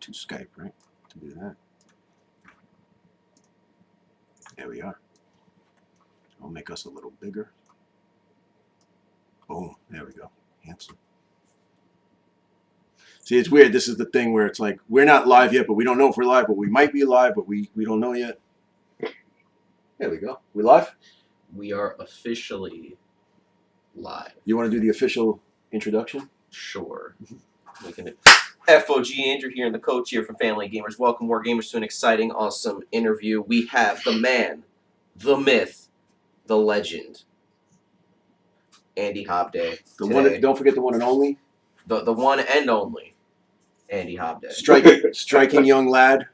to Skype, right? To do that. There we are. I'll make us a little bigger. Boom. There we go. Handsome. See, it's weird. This is the thing where it's like, we're not live yet, but we don't know if we're live, but we might be live, but we don't know yet. There we go. We live? We are officially live. You want to do the official introduction? Sure. We can. FOG Andrew here and the coach here from Family Gamers. Welcome, War Gamers, to an exciting, awesome interview. We have the man, the myth, the legend, Andy Hobday. Don't forget the one and only. The one and only Andy Hobday. Striking young lad.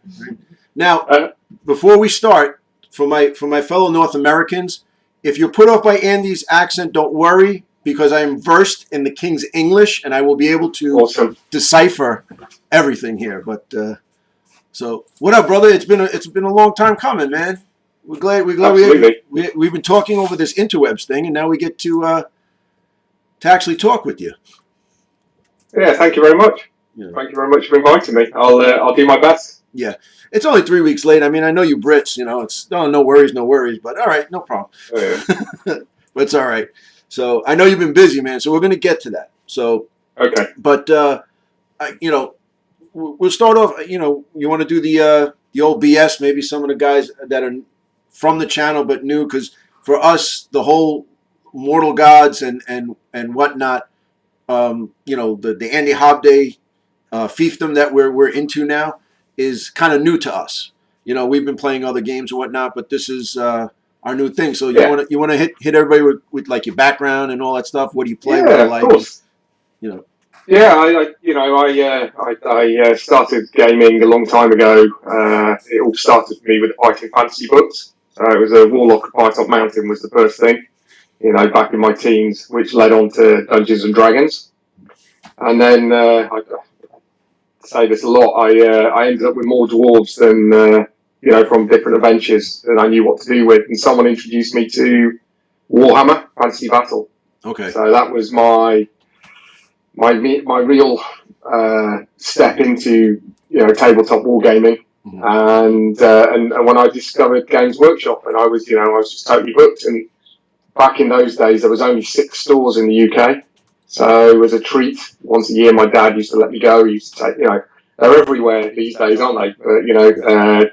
Now, before we start, for my fellow North Americans, if you're put off by Andy's accent, don't worry, because I am versed in the King's English and I will be able to decipher everything here. But so, what up, brother? It's been a long time coming, man. We're glad we've been talking over this interwebs thing, and now we get to actually talk with you. Yeah, thank you very much. Yeah. Thank you very much for inviting me. I'll do my best. Yeah, it's only 3 weeks late. I mean, I know you Brits, it's no worries, but all right, no problem. Oh, yeah. But it's all right. So I know you've been busy, man. So we're going to get to that. So okay, but we'll start off. You want to do the old BS? Maybe some of the guys that are from the channel but new, because for us, the whole Mortal Gods and whatnot. The Andy Hobday fiefdom that we're into now is kind of new to us. We've been playing other games and whatnot, but this is our new thing. So you want to hit everybody with like your background and all that stuff. What do you play? Yeah, what do you like? Of course. Yeah, I started gaming a long time ago. It all started for me with the Fighting Fantasy books. It was a Warlock of Python Mountain was the first thing. Back in my teens, which led on to Dungeons and Dragons. And then, I say this a lot, I ended up with more dwarves than, from different adventures than I knew what to do with. And someone introduced me to Warhammer Fantasy Battle. Okay. So that was my real step into, tabletop wargaming. Mm-hmm. And when I discovered Games Workshop, and I was just totally hooked. And back in those days, there was only 6 stores in the UK. So it was a treat. Once a year, my dad used to let me go. He used to take, they're everywhere these days, aren't they? But,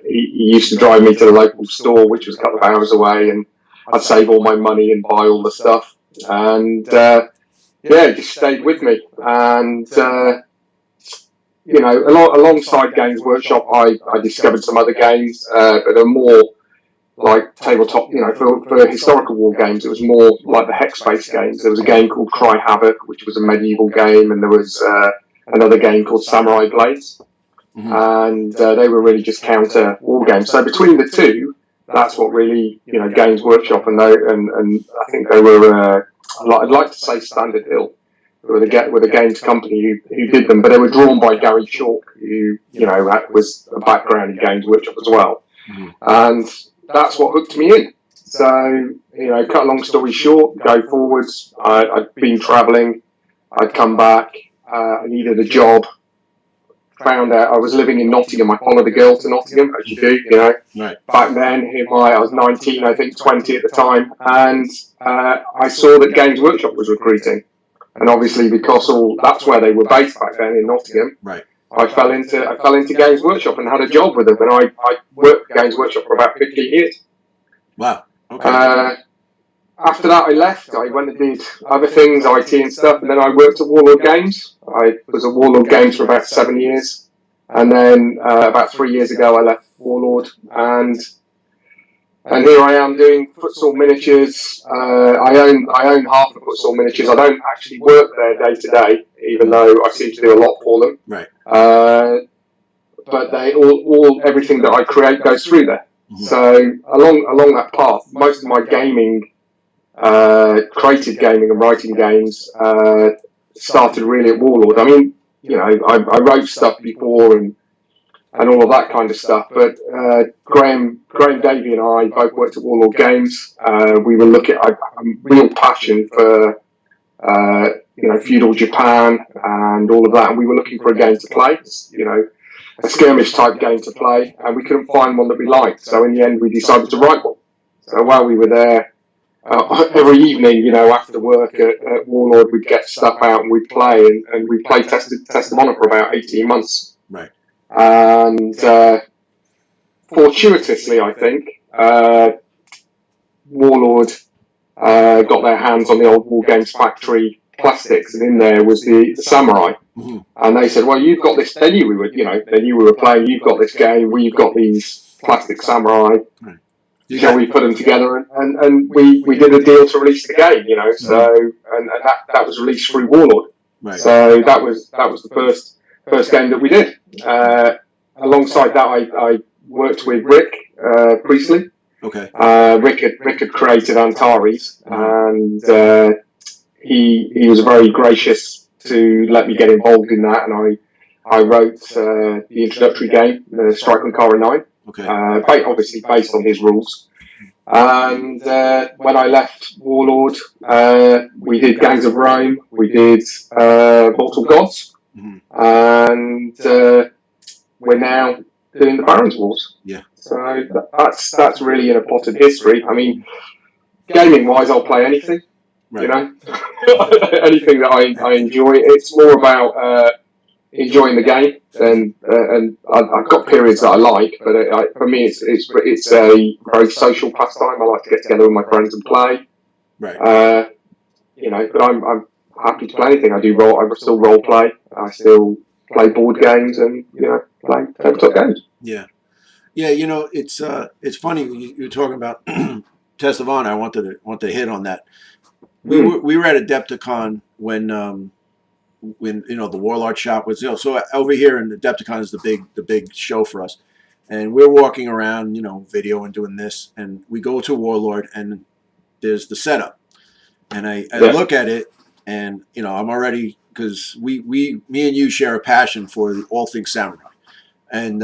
he used to drive me to the local store, which was a couple of hours away, and I'd save all my money and buy all the stuff. And, it just stayed with me. And, alongside Games Workshop, I discovered some other games, but they're more like tabletop, for historical war games, it was more like the hex-based games. There was a game called Cry Havoc, which was a medieval game, and there was another game called Samurai Blades. Mm-hmm. And they were really just counter war games. So between the two, that's what really, Games Workshop and I think they were, I'd like to say Standard Hill, with a games company who did them, but they were drawn by Gary Chalk, who, was a background in Games Workshop as well. Mm-hmm. And that's what hooked me in. So, cut a long story short, go forwards. I'd been travelling. I'd come back. I needed a job. Found out I was living in Nottingham. I followed a girl to Nottingham, as you do, Right. Back then, I was 19, I think 20 at the time. And I saw that Games Workshop was recruiting. And obviously, because that's where they were based back then, in Nottingham. Right. I fell into Games Workshop and had a job with them, and I worked for Games Workshop for about 15 years. Wow. Okay. After that, I left. I went and did other things, IT and stuff, and then I worked at Warlord Games. I was at Warlord Games for about 7 years, and then about 3 years ago, I left Warlord, and here I am doing futsal miniatures. I own half the futsal miniatures. I don't actually work there day to day, even though I seem to do a lot for them. Right. But they everything that I create goes through there. Mm-hmm. So along that path, most of my gaming, creative gaming and writing games, started really at Warlord. I mean, I wrote stuff before and all of that kind of stuff. But Graham Davey and I both worked at Warlord Games. We were looking at a real passion for feudal Japan and all of that, and we were looking for a game to play. a skirmish type game to play, and we couldn't find one that we liked. So in the end, we decided to write one. So while we were there, every evening, after work at Warlord, we'd get stuff out and we'd play, and we played Testamona for about 18 months. Right. And fortuitously, I think, Warlord got their hands on the old War Games Factory plastics, and in there was the Samurai. Mm-hmm. And they said, "Well, you've got this." They knew we were playing. You've got this game. We've got these plastic Samurai. Right. Shall we put them together? And we did a deal to release the game. So and that was released through Warlord. Right. So that was the first game that we did. Alongside that, I worked with Rick Priestley. Okay. Rick had created Antares, and he was very gracious to let me get involved in that, and I wrote the introductory game, the Strike Ankara 9, Okay. Obviously based on his rules. And when I left Warlord, we did Gangs of Rome, we did Mortal Gods, and we're now doing the Barons Wars. Yeah. So that's really in a potted history. I mean, gaming-wise, I'll play anything. Right. Anything that I enjoy. It's more about enjoying the game, and I've got periods that I like, but for me, it's a very social pastime. I like to get together with my friends and play. Right. But I'm happy to play anything. I still role play. I still play board games and play tabletop games. Yeah. Yeah. It's funny you were talking about Testavana. I want to hit on that. We were at Adepticon when the Warlord shop was so over here in Adepticon is the big show for us, and we're walking around video and doing this, and we go to Warlord and there's the setup, and I look at it, and I'm already, because me and you share a passion for all things samurai, and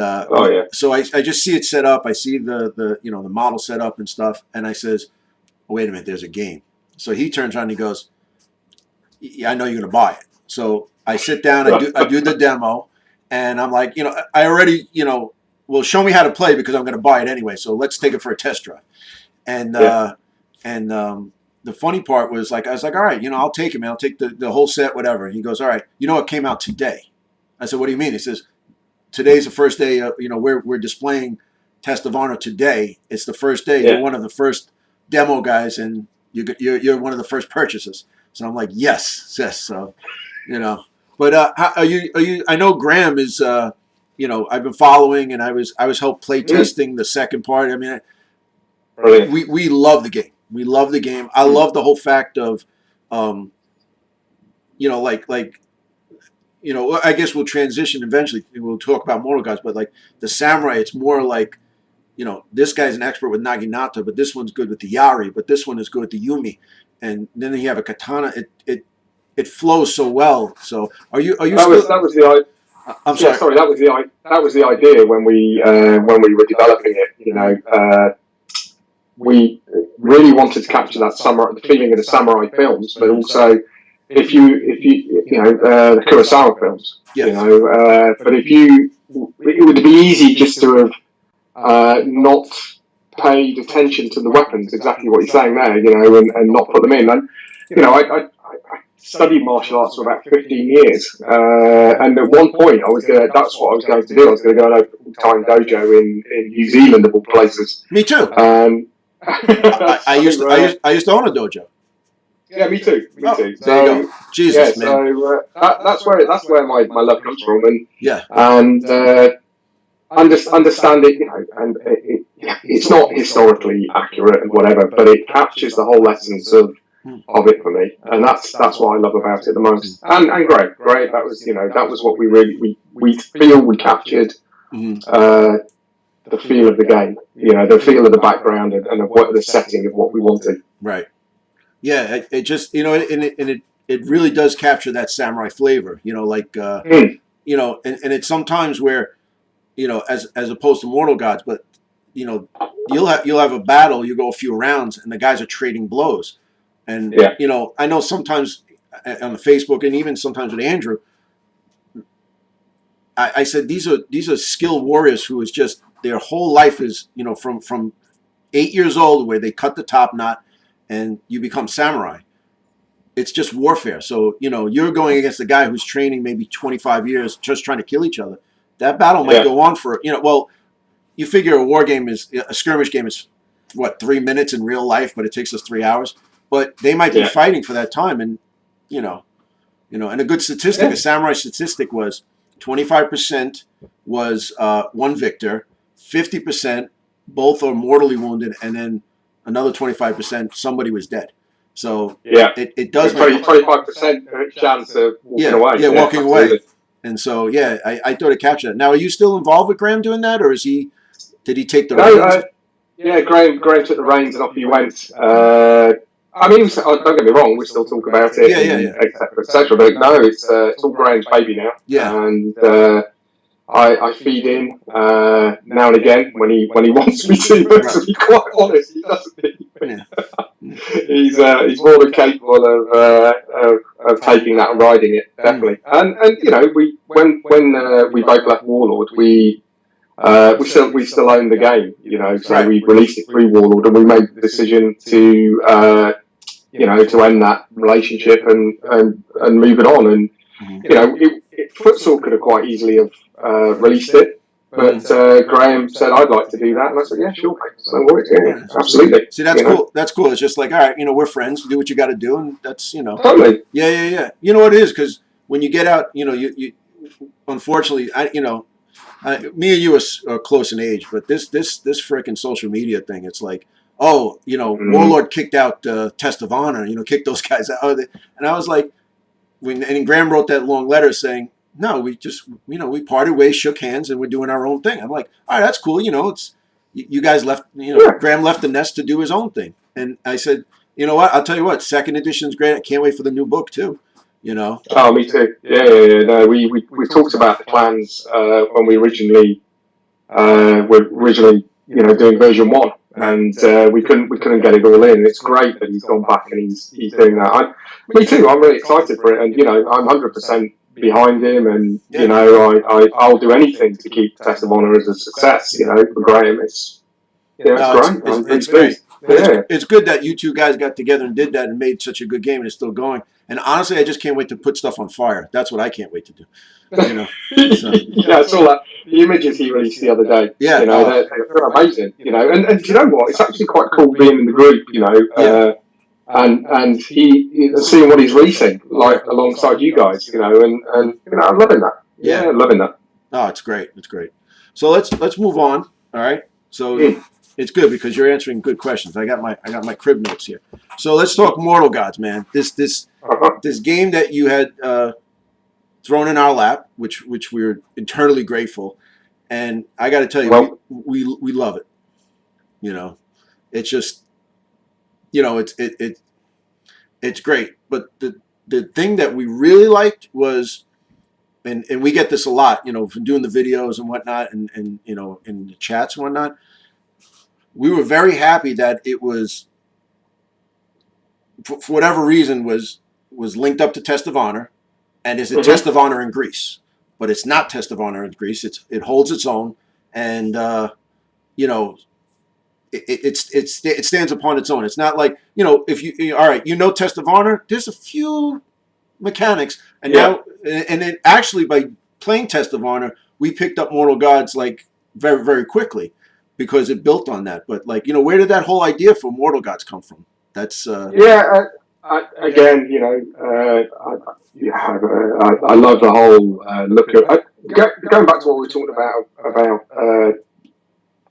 so I just see it set up, I see the model set up and stuff, and I says, oh, wait a minute, there's a game. So he turns around and he goes, yeah, I know you're going to buy it. So I sit down, I do the demo, and I'm like, I already, well, show me how to play because I'm going to buy it anyway. So let's take it for a test drive. And the funny part was, I was like, all right, I'll take it, man. I'll take the whole set, whatever. And he goes, all right, it came out today. I said, what do you mean? He says, today's the first day, we're displaying Test of Honor today. It's the first day. Yeah. You're one of the first demo guys, and you're one of the first purchases. So I'm like, yes. So, But are you? I know Graham is. I've been following, and I was help play testing the second part. I mean, we love the game. We love the game. I love the whole fact of, I guess we'll transition eventually. We'll talk about Mortal Gods, but like the samurai, it's more like, this guy's an expert with Naginata, but this one's good with the Yari, but this one is good with the Yumi, and then you have a katana. It flows so well. So are you? That was the. I'm sorry. Sorry, that was the idea when we were developing it. We really wanted to capture that the feeling of the samurai films, but also the Kurosawa films. Yes. But it would be easy just to have not paid attention to the weapons, exactly what you're saying there, and not put them in. And I studied martial arts for about 15 years, and at one point that's what I was going to do. I was going to go and open a full-time dojo in New Zealand, of all places. Me too. I used to own a dojo. Yeah, me too. Me too. So, there you go. Jesus, man. So that's where my love comes from, understand it, and it's not historically accurate and whatever, but it captures the whole essence of it for me, and that's what I love about it the most. And great. That was what we feel we captured. The feel of the game, the feel of the background and of what the setting of what we wanted. Right. Yeah, it just it really does capture that samurai flavor. And it's sometimes where, as opposed to Mortal Gods, but you'll have a battle, you go a few rounds, and the guys are trading blows, and I know sometimes on the Facebook and even sometimes with Andrew, I said these are skilled warriors who is just their whole life is from 8 years old where they cut the top knot and you become samurai. It's just warfare. So you're going against a guy who's training maybe 25 years just trying to kill each other. That battle might go on for well, you figure a skirmish game is what 3 minutes in real life, but it takes us 3 hours. But they might be fighting for that time, and and a good statistic, a samurai statistic was 25% was one victor, 50% both are mortally wounded, and then another 25% somebody was dead. So it does make 25% chance of walking away. Yeah, walking away. And so I thought it captured that. Now, are you still involved with Graham doing that, or did he take the reins? Graham took the reins and off he went. I mean, don't get me wrong, we still talk about it, etc. But no, it's all Graham's baby now. Yeah. And I feed in now and again when he wants me to. But to be quite honest, he doesn't. He's more than capable of taking that and riding it, definitely. And when we both left Warlord, we still own the game, So we released it through Warlord, and we made the decision to to end that relationship and move it on. And Futsal could have quite easily have released it, but Graham said I'd like to do that, and I said sure, so absolutely. See, that's cool. That's cool. It's just like, all right, we're friends. Do what you got to do, and that's totally. Yeah. You know what it is, because when you get out, you unfortunately, me and you are close in age, but this frickin' social media thing, it's like, Warlord kicked out Test of Honor, kicked those guys out. And I was like, and Graham wrote that long letter saying, no, we just, we parted ways, shook hands, and we're doing our own thing. I'm like, all right, that's cool. It's, you guys left, Graham left the nest to do his own thing. And I said, you know what, I'll tell you what, second edition's great. I can't wait for the new book too, Oh, me too. Yeah. No, we talked about the plans when we originally doing version 1. And we couldn't get it all in. It's great that he's gone back and he's doing that. Me too. I'm really excited for it, and I'm 100% behind him. And I'll do anything to keep Test of Honor as a success. For Graham, it's great. It's great. It's good that you two guys got together and did that and made such a good game, and it's still going. And honestly, I just can't wait to put stuff on fire. That's what I can't wait to do. So. I saw that. The images he released the other day. Yeah, they're amazing. And you know what? It's actually quite cool being in the group. And he seeing what he's releasing alongside you guys. And I'm loving that. Yeah, loving that. Oh, it's great. It's great. So let's move on. All right. So it's good because you're answering good questions. I got my crib notes here. So let's talk Mortal Gods, man. This game that you had thrown in our lap, which we were eternally grateful, and I got to tell you, we love it. It's just, it's great. But the thing that we really liked was, and we get this a lot, from doing the videos and whatnot, and in the chats and whatnot. We were very happy that it was, for whatever reason, was linked up to Test of Honor, and is a Test of Honor in Greece, but it's not Test of Honor in Greece. It holds its own, and it stands upon its own. It's not like if you all right, Test of Honor. There's a few mechanics, and now and then actually by playing Test of Honor, we picked up Mortal Gods like very very quickly. Because it built on that, but where did that whole idea for Mortal Gods come from? That's I love the whole look at going back to what we were talking about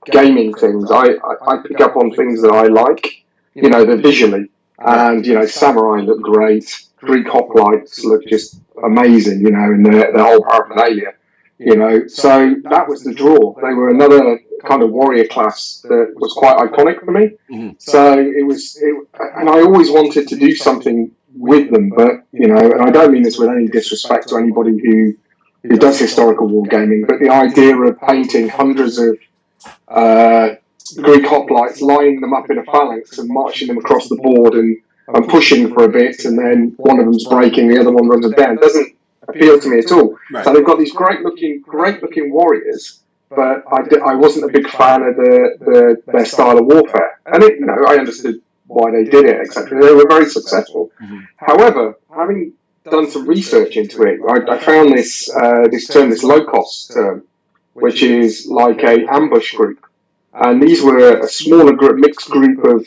gaming things. I pick up on things that I like, the visually, and samurai look great, Greek hoplites look just amazing, and the whole paraphernalia. So that was the draw. They were another kind of warrior class that was quite iconic for me. Mm-hmm. So and I always wanted to do something with them, but and I don't mean this with any disrespect to anybody who does historical wargaming, but the idea of painting hundreds of Greek hoplites, lining them up in a phalanx and marching them across the board and pushing for a bit, and then one of them's breaking, the other one runs them down, doesn't appeal to me at all. Right. So they've got these great looking warriors, but I wasn't a big fan of their style of warfare. And I understood why they did it, etc. They were very successful. Mm-hmm. However, having done some research into it, I found this low cost term, which is like a ambush group, and these were a smaller group, mixed group of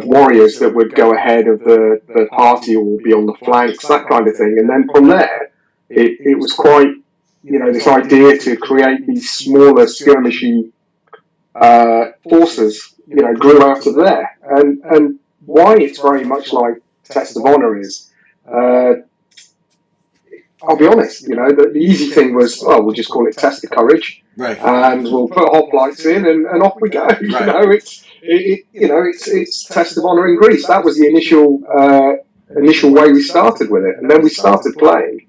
warriors that would go ahead of the party or be on the flanks, that kind of thing. And then from there, it was quite, this idea to create these smaller skirmishy forces, grew out of there. And why it's very much like Test of Honor is, I'll be honest, the easy thing was, we'll just call it Test of Courage. Right. And we'll put hoplites in and off we go. Right. It's Test of Honor in Greece. That was the initial way we started with it, and then we started playing.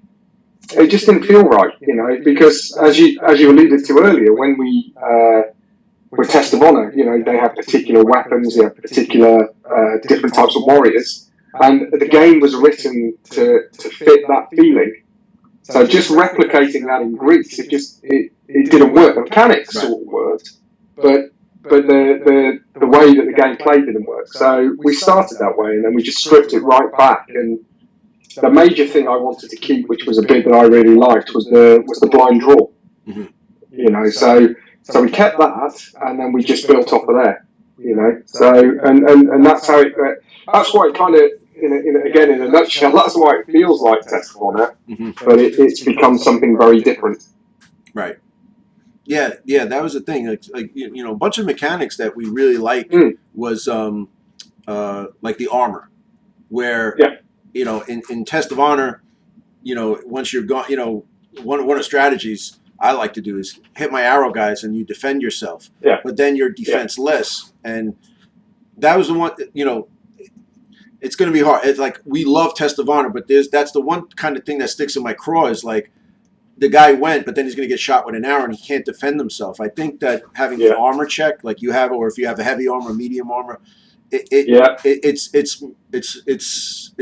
It just didn't feel right, because as you alluded to earlier, when we were Test of Honor, they have particular weapons, they have particular different types of warriors, and the game was written to fit that feeling. So just replicating that in Greece, it didn't work. The mechanics sort of worked, but the way that the game played didn't work. So we started that way, and then we just stripped it right back. And the major thing I wanted to keep, which was a bit that I really liked, was the blind draw. Mm-hmm. So we kept that, and then we just built off of there. So and that's how it. That's why it kind of. Again, in a nutshell, that's why it feels like Test of Honor, but it's become something very different. Right. Yeah, that was the thing. Like a bunch of mechanics that we really liked was like the armor, where in Test of Honor, once you're gone, one of the strategies I like to do is hit my arrow guys and you defend yourself. Yeah. But then you're defenseless, and that was the one. It's going to be hard. It's like we love Test of Honor, but that's the one kind of thing that sticks in my craw is like the guy went, but then he's going to get shot with an arrow and he can't defend himself. I think that having the armor check, like you have, or if you have a heavy armor, medium armor, it's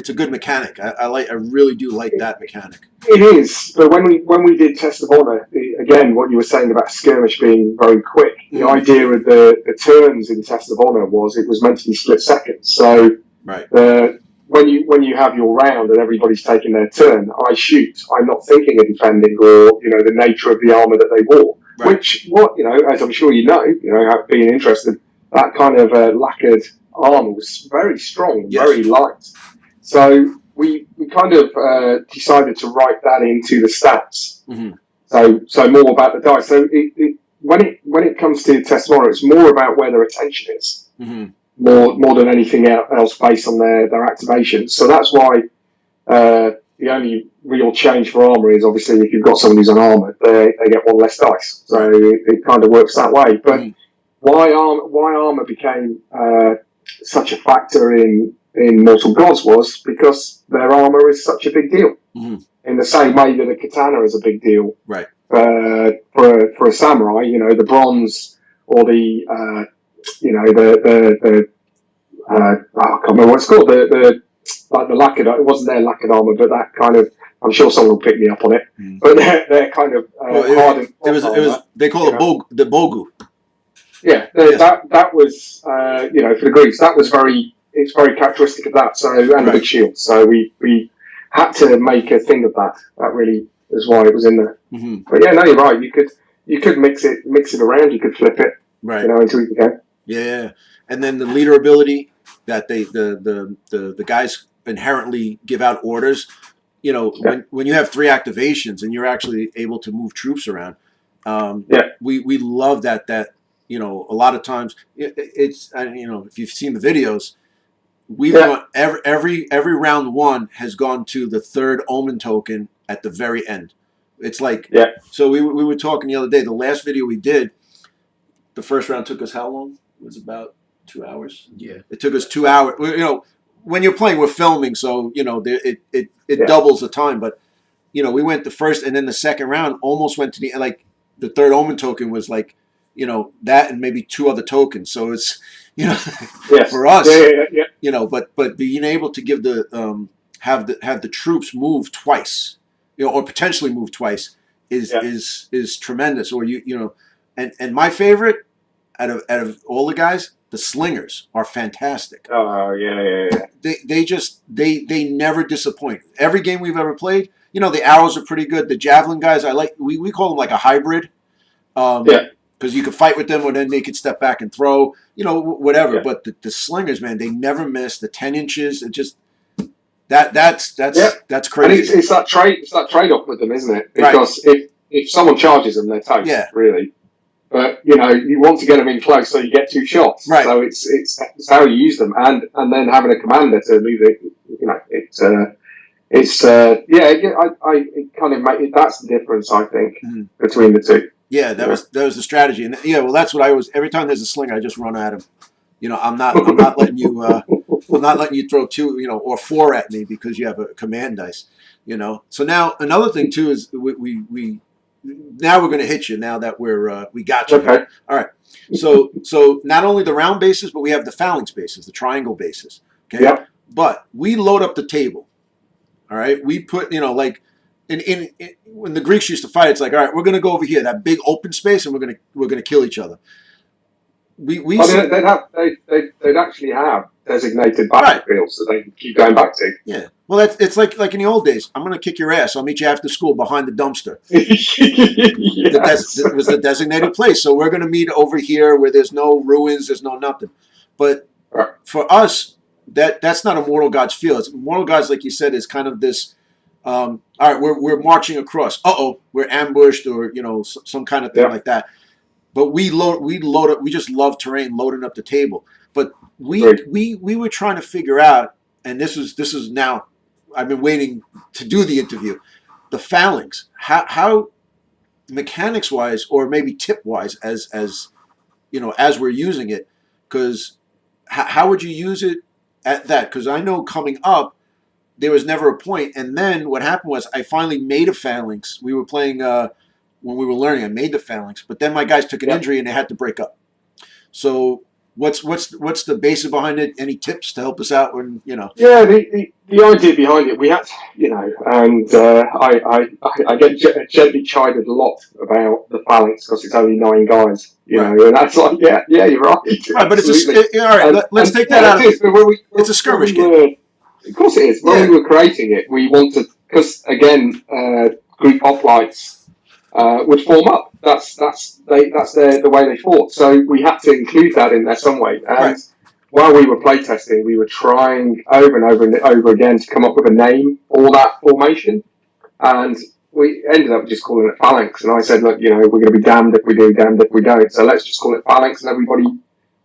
a good mechanic. I really do like that mechanic. It is, but when we did Test of Honor, again, what you were saying about skirmish being very quick, the idea of the turns in Test of Honor was it was meant to be split seconds. So. Right. When you have your round and everybody's taking their turn, I shoot. I'm not thinking of defending or the nature of the armor that they wore. Right. Which as I'm sure being interested, that kind of lacquered armor was very strong, very light. So we kind of decided to write that into the stats. Mm-hmm. So more about the dice. So when it comes to Test of Honor, it's more about where their attention is. Mm-hmm. More than anything else based on their activations. So that's why the only real change for armour is obviously if you've got someone who's unarmoured, they get one less dice. So it kind of works that way. But why armour became such a factor in Mortal Gods was because their armour is such a big deal. Mm-hmm. In the same way that a katana is a big deal. Right. For a samurai, the bronze or the I can't remember what it's called. The lacquered. It wasn't their lacquered armor, but that kind of. I'm sure someone will pick me up on it. But they're kind of hard. It was. They call it the bogu. Yeah, that was for the Greeks. That was it's very characteristic of that. So and the big shield. So we had to make a thing of that. That really is why it was in there. Mm-hmm. But yeah, no, you're right. You could mix it around. You could flip it. Right. Until you can. Yeah, and then the leader ability that the guys inherently give out orders. When you have 3 activations and you're actually able to move troops around, we love that. That a lot of times it's if you've seen the videos, we've gone every round 1 has gone to the 3rd omen token at the very end. It's like so we were talking the other day. The last video we did. The first round took us how long? It was about 2 hours. Yeah. It took us 2 hours. When you're playing, we're filming, so it doubles the time. But we went the first and then the second round almost went to the the 3rd omen token was like that and maybe 2 other tokens. So it's for us. Yeah. But being able to give the have the troops move twice, or potentially move twice, is tremendous. Or and my favorite out of all the guys, the slingers are fantastic. Oh yeah. They never disappoint. Every game we've ever played, the arrows are pretty good. The javelin guys, we call them like a hybrid. Because you could fight with them, or then they could step back and throw, whatever. Yeah. But the slingers, man, they never miss. The 10 inches, it just that's crazy. And it's that trade off with them, isn't it? Because if someone charges them, they're toast. Yeah. Really. But you want to get them in close, so you get 2 shots. Right. So it's how you use them, and then having a commander to move it. It kind of that's the difference, I think, between the two. Yeah, that was the strategy, and that's what I always. Every time there's a slinger, I just run at him. I'm not letting you. I'm not letting you throw 2, or 4 at me because you have a command dice. So now another thing too is we now we're going to hit you now that we got you. Okay. All right. So not only the round bases, but we have the phalanx bases, the triangle bases. Okay. Yep. But we load up the table. All right. We put like. In when the Greeks used to fight, it's like, all right, we're going to go over here, that big open space, and we're gonna kill each other. They'd actually have designated battlefields that they can keep going back to. Yeah, well, it's like in the old days. I'm going to kick your ass. I'll meet you after school behind the dumpster. Yes. It was the designated place. So we're going to meet over here where there's no ruins, there's no nothing. But for us, that's not a Mortal Gods feel. It's Mortal Gods, like you said, is kind of this. All right, we're marching across. We're ambushed, or some kind of thing like that. But we load up. We just love terrain, loading up the table. But we were trying to figure out, and this is now. I've been waiting to do the interview. The phalanx, how mechanics wise, or maybe tip wise, as we're using it, because how would you use it at that? Because I know coming up, there was never a point. And then what happened was I finally made a phalanx. We were playing when we were learning. I made the phalanx, but then my guys took an injury and they had to break up. So what's the basis behind it? Any tips to help us out when Yeah, the idea behind it, we had and I get gently chided a lot about the phalanx because it's only 9 guys. And that's like you're right. Right, but all right. Let's take that out. It's a skirmish game. Of course it is. When we were creating it, we wanted, because again, Greek hoplites would form up. That's the way they fought. So we had to include that in there some way. And while we were playtesting, we were trying over and over and over again to come up with a name for that formation, and we ended up just calling it phalanx. And I said, look, we're going to be damned if we do, damned if we don't. So let's just call it phalanx, and everybody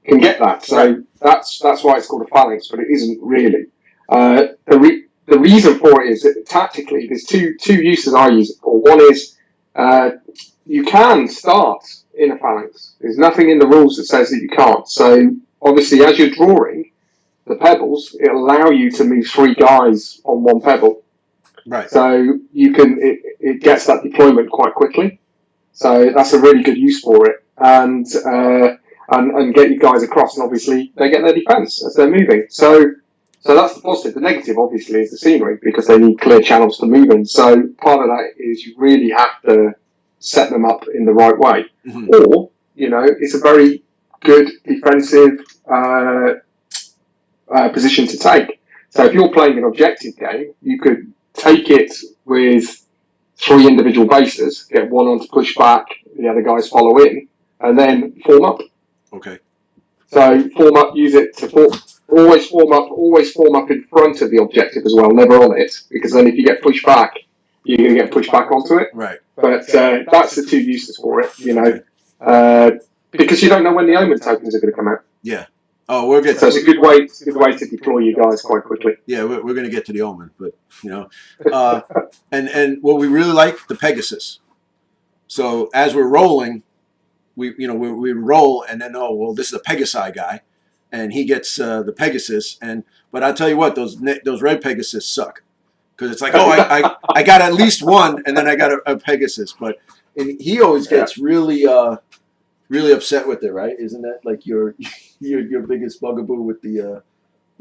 can get that. So that's why it's called a phalanx, but it isn't really. The reason for it is that tactically there's two uses I use it for. One is you can start in a phalanx. There's nothing in the rules that says that you can't. So obviously, as you're drawing the pebbles, it'll allow you to move 3 guys on 1 pebble. Right. So you can it gets that deployment quite quickly. So that's a really good use for it, and get you guys across. And obviously, they get their defense as they're moving. So that's the positive. The negative, obviously, is the scenery, because they need clear channels to move in. So part of that is you really have to set them up in the right way. Mm-hmm. Or, it's a very good defensive position to take. So if you're playing an objective game, you could take it with 3 individual bases, get one on to push back, the other guys follow in, and then form up. Okay. So form up, use it to always form up in front of the objective as well, never on it, because then if you get pushed back, you're going to get pushed back onto it. Right. But that's the 2 uses for it, because you don't know when the omen tokens are going to come out. Yeah. Oh, we're good. So it's a good way to deploy you guys quite quickly. Yeah, we're going to get to the omen, but and what we really like, the Pegasus. So as we're rolling, we roll, and then this is a Pegasi guy, and he gets the Pegasus, but I'll tell you what, those red Pegasus suck, because it's like I got at least one, and then I got a Pegasus, and he always gets really upset with it, right? Isn't that like your biggest bugaboo with the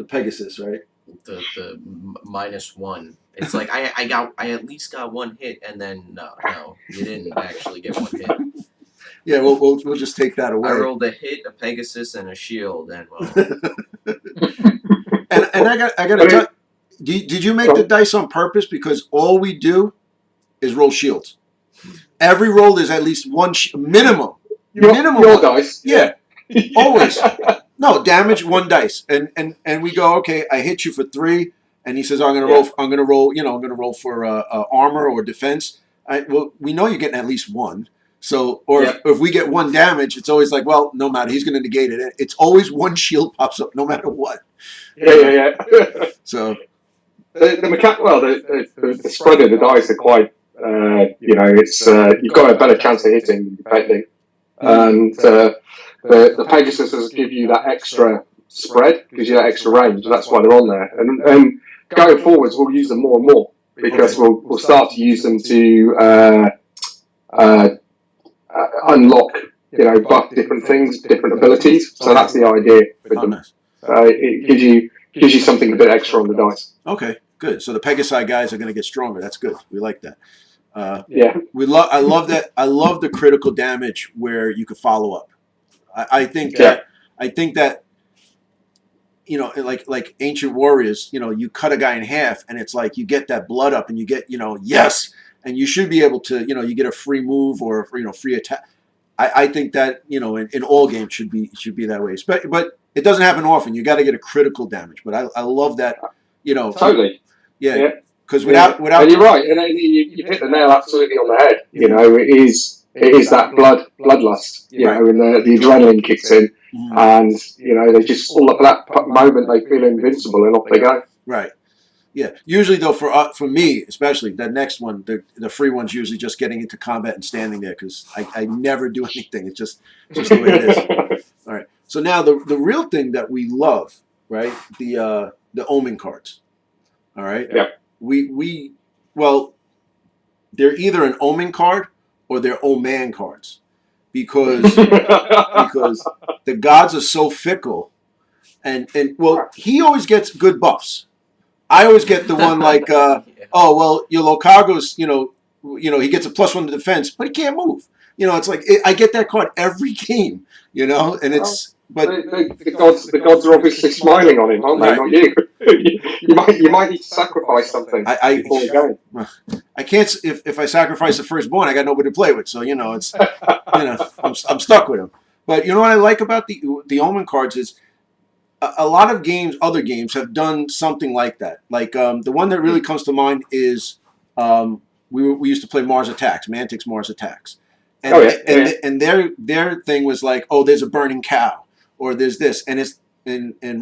Pegasus, right? the -1. It's like I at least got one hit, and then no, you didn't actually get one hit. Yeah, we'll just take that away. I rolled a hit, a Pegasus, and a shield, and well. and I got to tell. Did you make the dice on purpose? Because all we do is roll shields. Every roll is at least one minimum. Minimum your dice. Yeah. Always. No, damage, one dice. And we go, okay, I hit you for 3, and he says, oh, I'm gonna roll for armor or defense. Well, we know you're getting at least 1. So, or if we get 1 damage, it's always like, well, no matter, he's gonna negate it. It's always 1 shield pops up, no matter what. Yeah. So the spread of the dice are quite, it's you've got a better chance of hitting depending, and the Pegasuses give you that extra spread, gives you that extra range. That's why they're on there. And going forwards, we'll use them more and more because we'll start to use them to unlock, buff different things, different abilities. So that's the idea with them. Nice. It gives you something a bit extra on the dice. Okay, good. So the Pegasi guys are going to get stronger. That's good. We like that. Yeah. I love that. I love the critical damage where you could follow up. I think that like Ancient Warriors, you cut a guy in half, and it's like you get that blood up, and you get yes, and you should be able to you get a free move or free attack. I think that in all games should be that way. But it doesn't happen often. You got to get a critical damage. But I love that. Totally. Yeah. Because without and you're right, and you hit the nail absolutely on the head. It is that bloodlust, and the adrenaline kicks in, and they just all at that moment they feel invincible and off they go. Right. Yeah. Usually though, for me especially, that next one, the free one's usually just getting into combat and standing there because I never do anything. It's just the way it is. All right. So now the real thing that we love, right? The omen cards. All right. Yeah. Well, they're either an omen card or they're oman cards, because the gods are so fickle, and well, he always gets good buffs. I always get the one like, oh well, your Locago's, he gets a +1 to defense, but he can't move. It's like I get that card every game, and it's. But the gods are obviously smiling on him, aren't they? Not you. you might need to sacrifice something before the game. I can't. If I sacrifice the firstborn, I got nobody to play with. So it's I'm stuck with him. But what I like about the omen cards is a lot of games, other games have done something like that. Like the one that really comes to mind is we used to play Mars Attacks, Mantic's Mars Attacks, and their thing was like, oh, there's a burning cow. Or there's this, and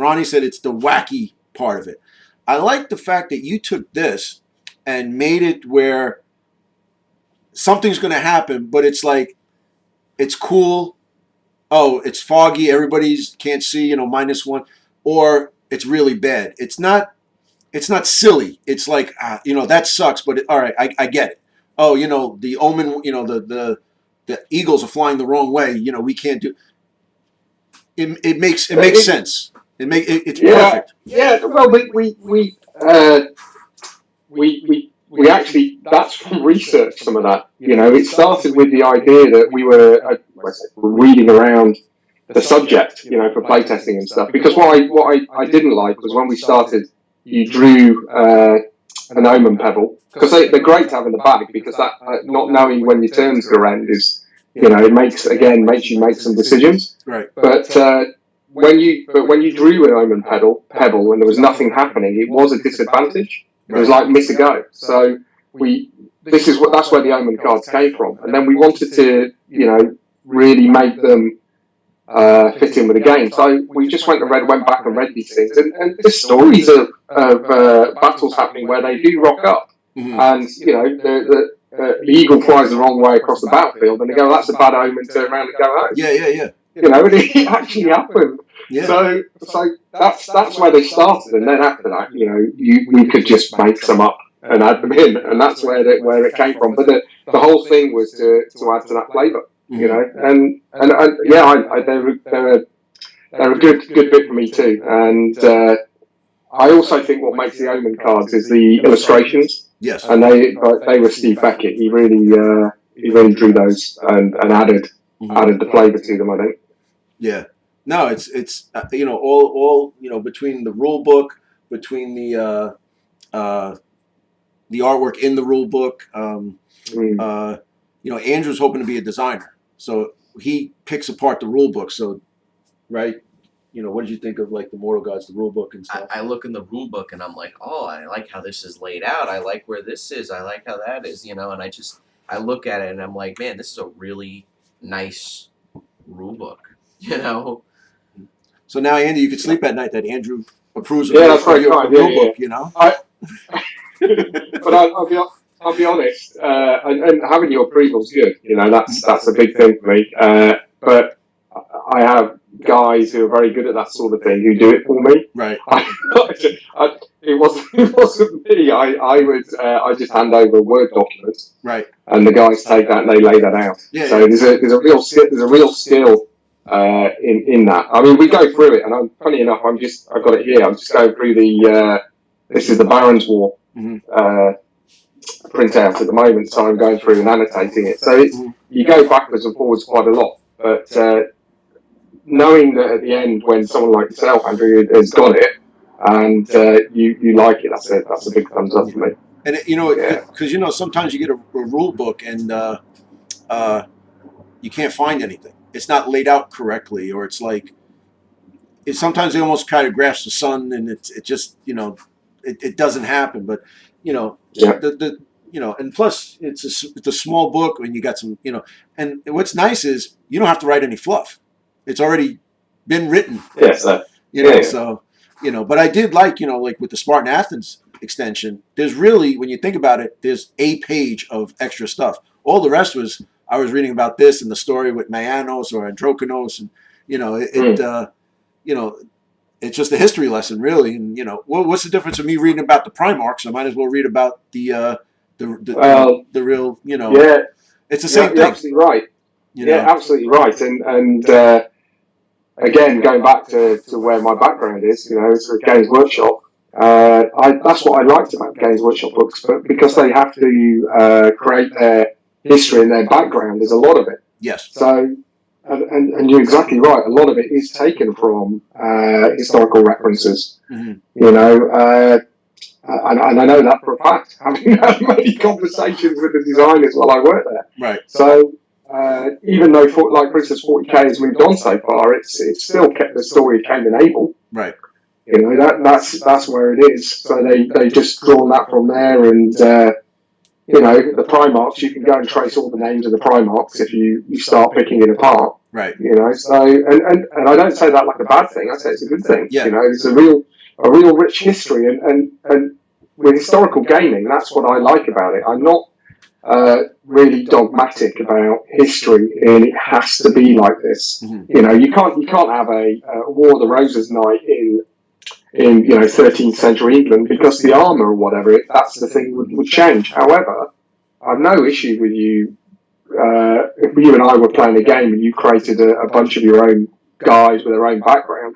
Ronnie said it's the wacky part of it. I like the fact that you took this and made it where something's going to happen, but it's like it's cool. Oh, it's foggy. Everybody's can't see. -1, or it's really bad. It's not silly. It's like that sucks, but all right, I get it. Oh, the omen. The eagles are flying the wrong way. We can't do. It makes sense. It's perfect. Yeah. Well, we actually, that's from research. Some of that, it started with the idea that we were reading around the subject, for playtesting and stuff. Because what I didn't like was when we started, you drew an omen pebble, because they're great to have in the bag, because that not knowing when your turn's going to end is. It makes you make some decisions. Right. But when you drew an omen pebble and there was nothing happening, it was a disadvantage. It was like miss a go. So that's where the omen cards came from, and then we wanted to really make them fit in with the game. So we just went back and read these things, and there's stories of battles happening where they do rock up, and the eagle flies the wrong way across the battlefield, and they go, "That's a bad omen." Turn around and go home. Yeah. And it actually happened. Yeah. So that's where they started, and then after that, we could just make some up and add them in, and that's where it came from. But the whole thing was to add to that flavour, and they're a good bit for me too, and I also think what makes the Omen cards is the illustrations, Yes. and they were Steve Beckett. He really drew those and added the flavour to them, I think. Yeah. No, it's all between the rule book, between the artwork in the rule book. Andrew's hoping to be a designer, so he picks apart the rule book. So, right. What did you think of like the Mortal Gods, the rule book and stuff? I look in the rule book and I'm like, oh, I like how this is laid out. I like where this is. I like how that is, and I look at it and I'm like, man, this is a really nice rule book, So now, Andy, you can sleep at night that Andrew approves of that's very your kind. rule book, But I'll be honest, and having your approval's good. That's a big thing for me. But I have guys who are very good at that sort of thing who do it for me. Right. It wasn't me. I just hand over a Word document. Right. And the guys take that and they lay that out. Yeah. So there's a real skill in that. I mean, we go through it, and funny enough, I've got it here. I'm just going through this is the Barons War printout at the moment, so I'm going through and annotating it. So you go backwards and forwards quite a lot, but knowing that at the end, when someone like yourself, Andrew, has got it and you like it, that's a big thumbs up for me. And because sometimes you get a rule book and you can't find anything. It's not laid out correctly, or it's like sometimes they almost kind of grasp the sun, and it just it doesn't happen. But and plus it's a small book, and you got some and what's nice is you don't have to write any fluff. It's already been written. Yes. So but I did like like with the Spartan Athens extension, there's really, when you think about it, there's a page of extra stuff. All the rest was I was reading about this and the story with Mayanos or Androkonos, and it's just a history lesson, really. And what's the difference of me reading about the Primarchs? I might as well read about the real. It's the same thing. You're absolutely right. Absolutely right. And again, going back to where my background is, it's a Games Workshop. That's what I liked about Games Workshop books, but because they have to create their history and their background, there's a lot of it. Yes. So, and you're exactly right. A lot of it is taken from historical references. Mm-hmm. And I know that for a fact, having had many conversations with the designers while I worked there. Right. So, even though, for instance, 40K has moved on so far, it's still kept the story of Cain and Abel. Right. That's where it is. So they just drawn that from there, and the Primarchs, you can go and trace all the names of the Primarchs if you start picking it apart. Right. So and I don't say that like a bad thing. I say it's a good thing. Yeah. It's a real rich history, and with historical gaming, that's what I like about it. I'm not really dogmatic about history, and it has to be like this. Mm-hmm. You can't have a War of the Roses night in 13th century England because the armour or whatever, that's the thing would change. However, I've no issue with you. If you and I were playing a game and you created a bunch of your own guys with their own background,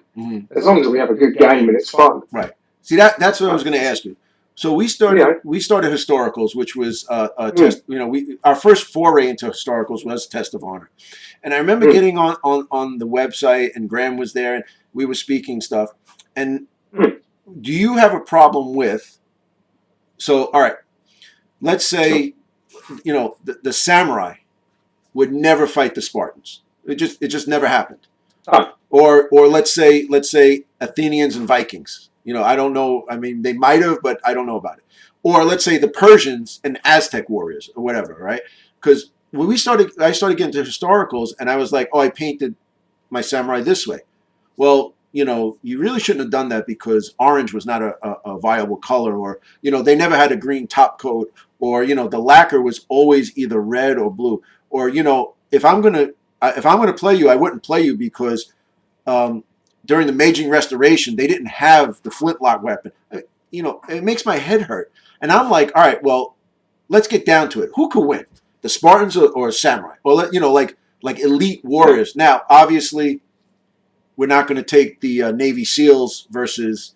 as long as we have a good game and it's fun. Right. See, that's what I was going to ask you. So we started historicals, which was a test. Our first foray into historicals was Test of Honor, and I remember getting on the website, and Graham was there, and we were speaking stuff. And do you have a problem with? So, all right, let's say, the samurai would never fight the Spartans. It just never happened. Or let's say Athenians and Vikings. I don't know. I mean, they might have, but I don't know about it. Or let's say the Persians and Aztec warriors or whatever, right? Because when I started getting to historicals, and I was like, oh, I painted my samurai this way. Well, you really shouldn't have done that because orange was not a viable color, or, they never had a green top coat, or, the lacquer was always either red or blue. Or, if I'm gonna play you, I wouldn't play you because during the Meiji Restoration, they didn't have the flintlock weapon. It makes my head hurt. And I'm like, all right, well, let's get down to it. Who could win, the Spartans or samurai? Well, like elite warriors. Now, obviously, we're not going to take the Navy SEALs versus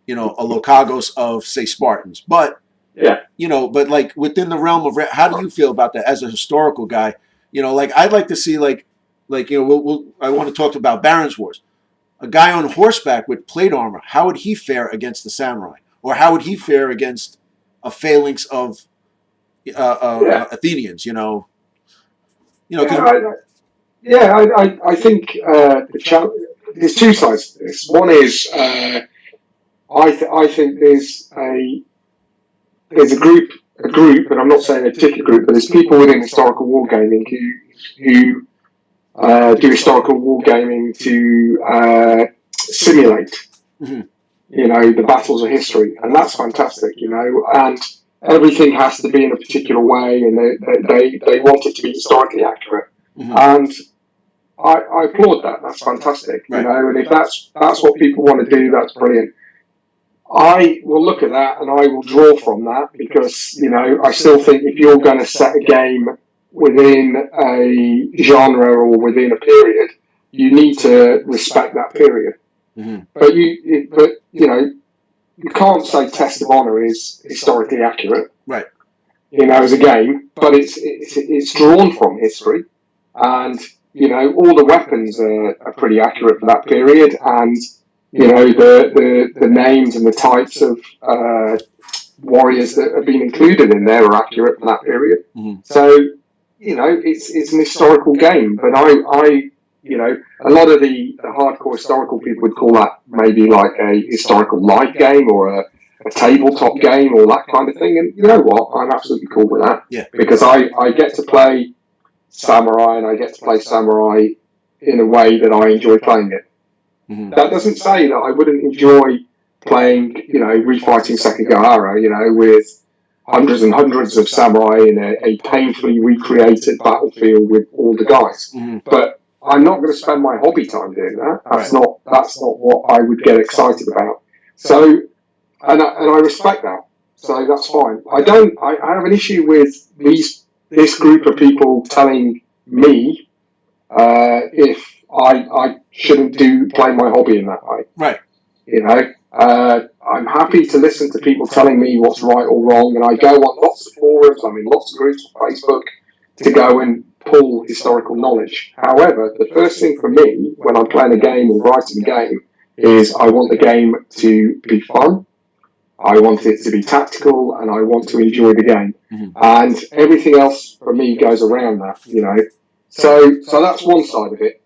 a Locagos of, say, Spartans. But Yeah. but like within the realm of how do you feel about that as a historical guy? Like I'd like to see like I want to talk about Baron's Wars. A guy on horseback with plate armor, how would he fare against the samurai, or how would he fare against a phalanx of Athenians? I think there's two sides to this. One is I think there's a group, and I'm not saying a particular group, but there's people within historical wargaming who do historical wargaming to simulate, Mm-hmm. the battles of history, and that's fantastic, and everything has to be in a particular way, and they want it to be historically accurate, Mm-hmm. and I applaud that. That's fantastic, Right. and if that's what people want to do, that's brilliant. I will look at that and I will draw from that because, I still think if you're going to set a game within a genre or within a period, you need to respect that period. Mm-hmm. But you can't say Test of Honor is historically accurate, right? As a game, but it's drawn from history, and all the weapons are pretty accurate for that period, and the names and the types of warriors that have been included in there are accurate for that period. Mm-hmm. So, it's an historical game, but I a lot of the hardcore historical people would call that maybe like a historical light game or a tabletop game or that kind of thing. And you know what? I'm absolutely cool with that. Yeah. Because I get to play Samurai, and I get to play Samurai in a way that I enjoy playing it. Mm-hmm. That doesn't say that I wouldn't enjoy playing, refighting Sekigahara, with hundreds and hundreds of samurai in a painfully recreated battlefield with all the guys. Mm-hmm. But I'm not going to spend my hobby time doing that. That's not what I would get excited about. So, and I respect that. So that's fine. I have an issue with this group of people telling me if I shouldn't play my hobby in that way. Right. I'm happy to listen to people telling me what's right or wrong, and I go on lots of forums, I'm in lots of groups on Facebook to go and pull historical knowledge. However, the first thing for me when I'm playing a game or writing a game is I want the game to be fun, I want it to be tactical, and I want to enjoy the game. Mm-hmm. And everything else for me goes around that, So that's one side of it.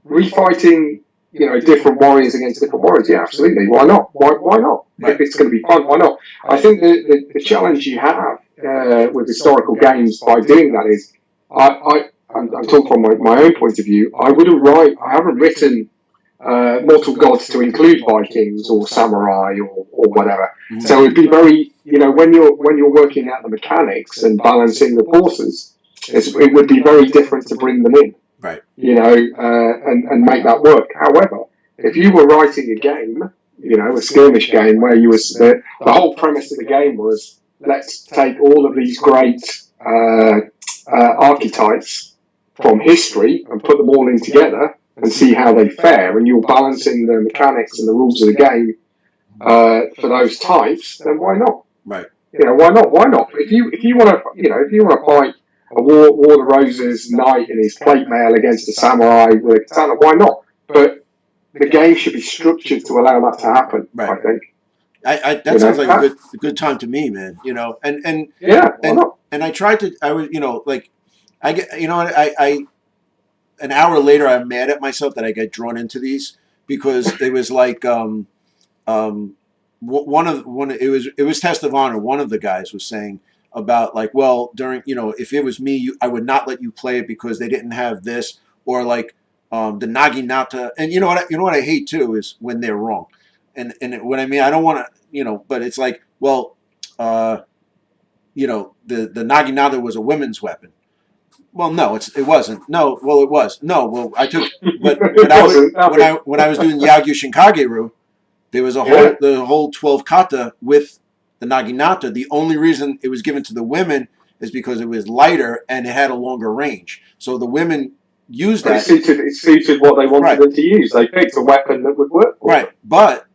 Refighting, different warriors against different warriors. Yeah, absolutely. Why not? Why not? Right. If it's going to be fun, why not? I think the challenge you have with historical games by doing that is, I'm talking from my own point of view. I haven't written Mortal Gods to include Vikings or Samurai or whatever. Mm-hmm. So it'd be very, when you're working out the mechanics and balancing the forces, it would be very different to bring them in. Right. And make that work. However, if you were writing a game, a skirmish game where the whole premise of the game was, let's take all of these great archetypes from history and put them all in together and see how they fare, and you're balancing the mechanics and the rules of the game for those types, then why not? Right. Why not? Why not? If you want to fight a War of the Roses knight in his plate mail against a samurai with a katana, why not? But the game should be structured to allow that to happen. Right. I think. That sounds like a good time to me, man. And yeah, why not? And I tried to. I was, I get, I an hour later, I'm mad at myself that I get drawn into these because it was like it was Test of Honor. One of the guys was saying about like, well, during, if it was me, I would not let you play it because they didn't have this, or like the naginata. And you know what I hate too is when they're wrong. And what I mean, I don't want to, but it's like, well, the naginata was a women's weapon. Well, no, it wasn't. No, well, it was. No, well, I took, but when I was doing Yagyu Shinkageru, there was the whole 12 kata with the naginata. The only reason it was given to the women is because it was lighter and it had a longer range. So the women used that. It suited what they wanted them to use. They picked a weapon that would work. Right, but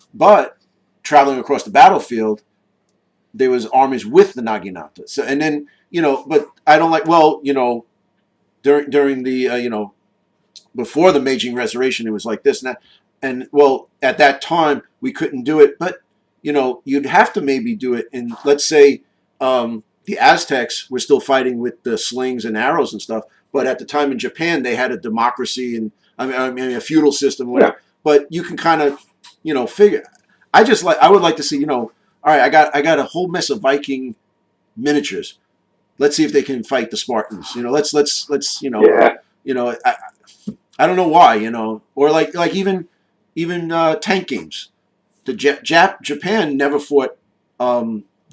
traveling across the battlefield, there was armies with the naginata. So and then but I don't like during the before the Meiji Restoration, it was like this and that. And well, at that time we couldn't do it, but you'd have to maybe do it in, let's say, the Aztecs were still fighting with the slings and arrows and stuff, but at the time in Japan they had a democracy and I mean a feudal system, whatever. Yeah. But you can kind of figure. I would like to see all right. I got a whole mess of Viking miniatures. Let's see if they can fight the Spartans. Let's I don't know why, or like even tank games. The Japan never fought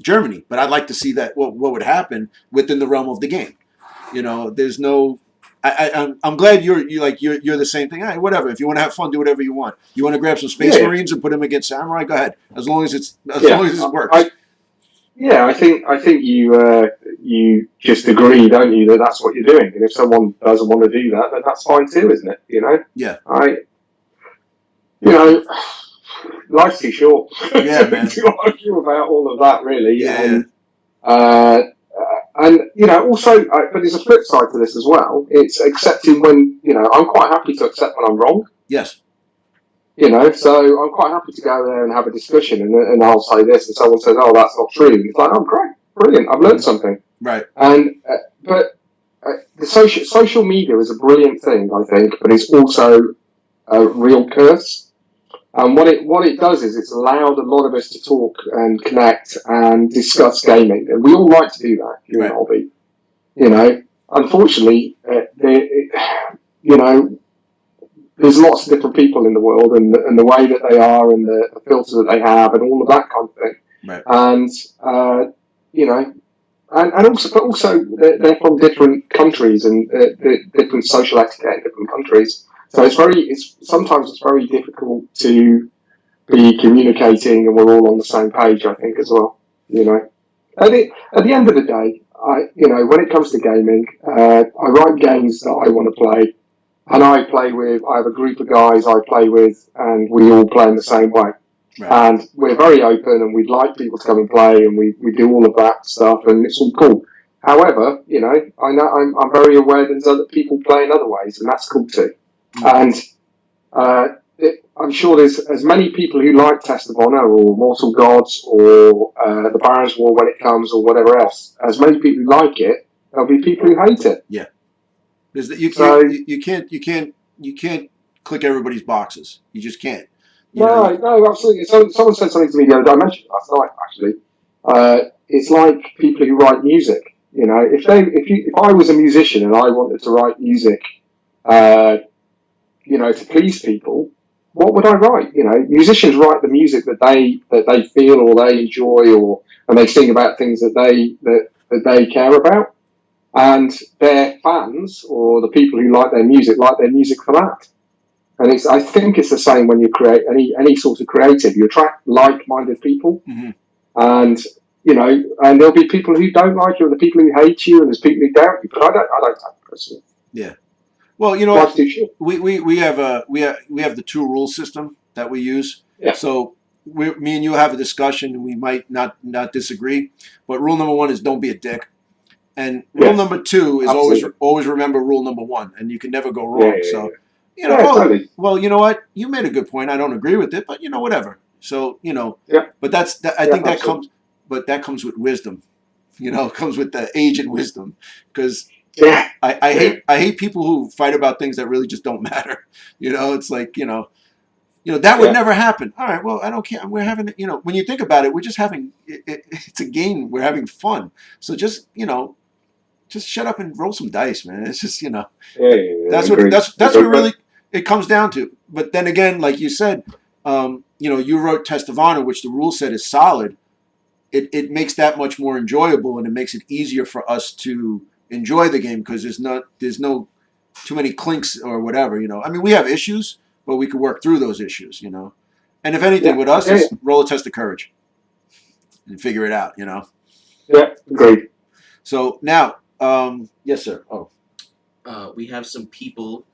Germany, but I'd like to see that what would happen within the realm of the game. There's no. I'm glad you're the same thing. Hey, whatever. If you want to have fun, do whatever you want. You want to grab some Space Marines and put them against samurai? Go ahead. As long as long as it works. I think you just agree, don't you, that that's what you're doing, and if someone doesn't want to do that, then that's fine too, isn't it? Yeah. Life's too short. Yeah, man. To argue about all of that, really. Yeah. And also, but there's a flip side to this as well. It's accepting when I'm quite happy to accept when I'm wrong. Yes. So I'm quite happy to go there and have a discussion, and I'll say this, and someone says, "Oh, that's not true." It's like, "Oh, great, brilliant! I've learned something." Right. And but the social media is a brilliant thing, I think, but it's also a real curse. And what it does is it's allowed a lot of us to talk and connect and discuss gaming, and we all like to do that here in Hobby. Unfortunately, there's lots of different people in the world, and the way that they are, and the filter that they have, and all of that kind of thing. Right. And and also they're from different countries and different social etiquette in different countries. So sometimes it's very difficult to be communicating, and we're all on the same page, I think, as well. At the end of the day, when it comes to gaming, I write games that I want to play. And I have a group of guys I play with, and we all play in the same way. Right. And we're very open, and we'd like people to come and play, and we do all of that stuff, and it's all cool. However, I know I'm very aware there's other people playing other ways, and that's cool too. Mm-hmm. And I'm sure there's as many people who like Test of Honor or Mortal Gods or the Barons War when it comes, or whatever else. As many people who like it, there'll be people who hate it. Yeah. You can't click everybody's boxes. You just can't. No, absolutely. Someone said something to me the other day. I mentioned last night, actually. It's like people who write music. If I was a musician and I wanted to write music, to please people, what would I write? Musicians write the music that they feel or they enjoy, and they sing about things that they care about. And their fans, or the people who like their music for that. And I think it's the same when you create any sort of creative. You attract like-minded people, mm-hmm. and and there'll be people who don't like you, and the people who hate you, and there's people who doubt you. But I don't have personally. Yeah. Well, we have the two rule system that we use. Yeah. So me and you have a discussion. We might not disagree, but rule number 1 is don't be a dick. And rule number 2 is always remember rule number 1, and you can never go wrong. Totally. Well, you know what? You made a good point. I don't agree with it, but whatever. So but I think that comes with wisdom. It comes with the age and wisdom, because I hate people who fight about things that really just don't matter. It's like that would never happen. All right, well, I don't care. We're having when you think about it, we're just having it's a game. We're having fun. So just shut up and roll some dice, man. It's just that's what really it comes down to. But then again, like you said, you wrote Test of Honor, which the rule set is solid. It makes that much more enjoyable, and it makes it easier for us to enjoy the game, because there's no too many clinks or whatever. I mean, we have issues, but we can work through those issues. And if anything, with us, is roll a test of courage and figure it out. Yeah, great. So now. Yes, sir. Oh, we have some people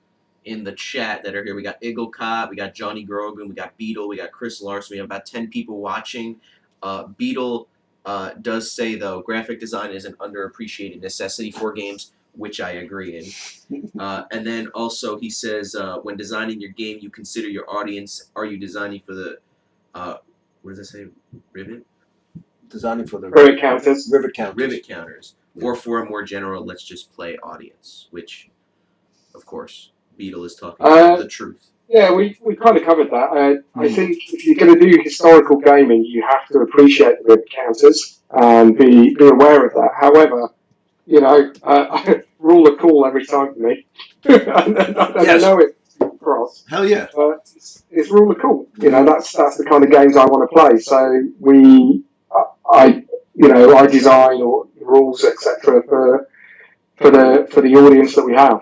in the chat that are here. We got Eagle Cott, we got Johnny Grogan, we got Beetle, we got Chris Larson. We have about 10 people watching. Beetle does say, though, graphic design is an underappreciated necessity for games, which I agree in. And then also he says, when designing your game, you consider your audience. Are you designing for the, what does it say, rivet? Designing for the rivet counters. Rivet counters. Or for a more general, let's just play audience, which, of course, Beetle is talking the truth. Yeah, we kind of covered that. I think if you're going to do historical gaming, you have to appreciate the rivet counters and be aware of that. However, rule of cool every time for me. I know it cross. Hell yeah. It's rule of cool. That's the kind of games I want to play. So I design or rules, etc. for the audience that we have.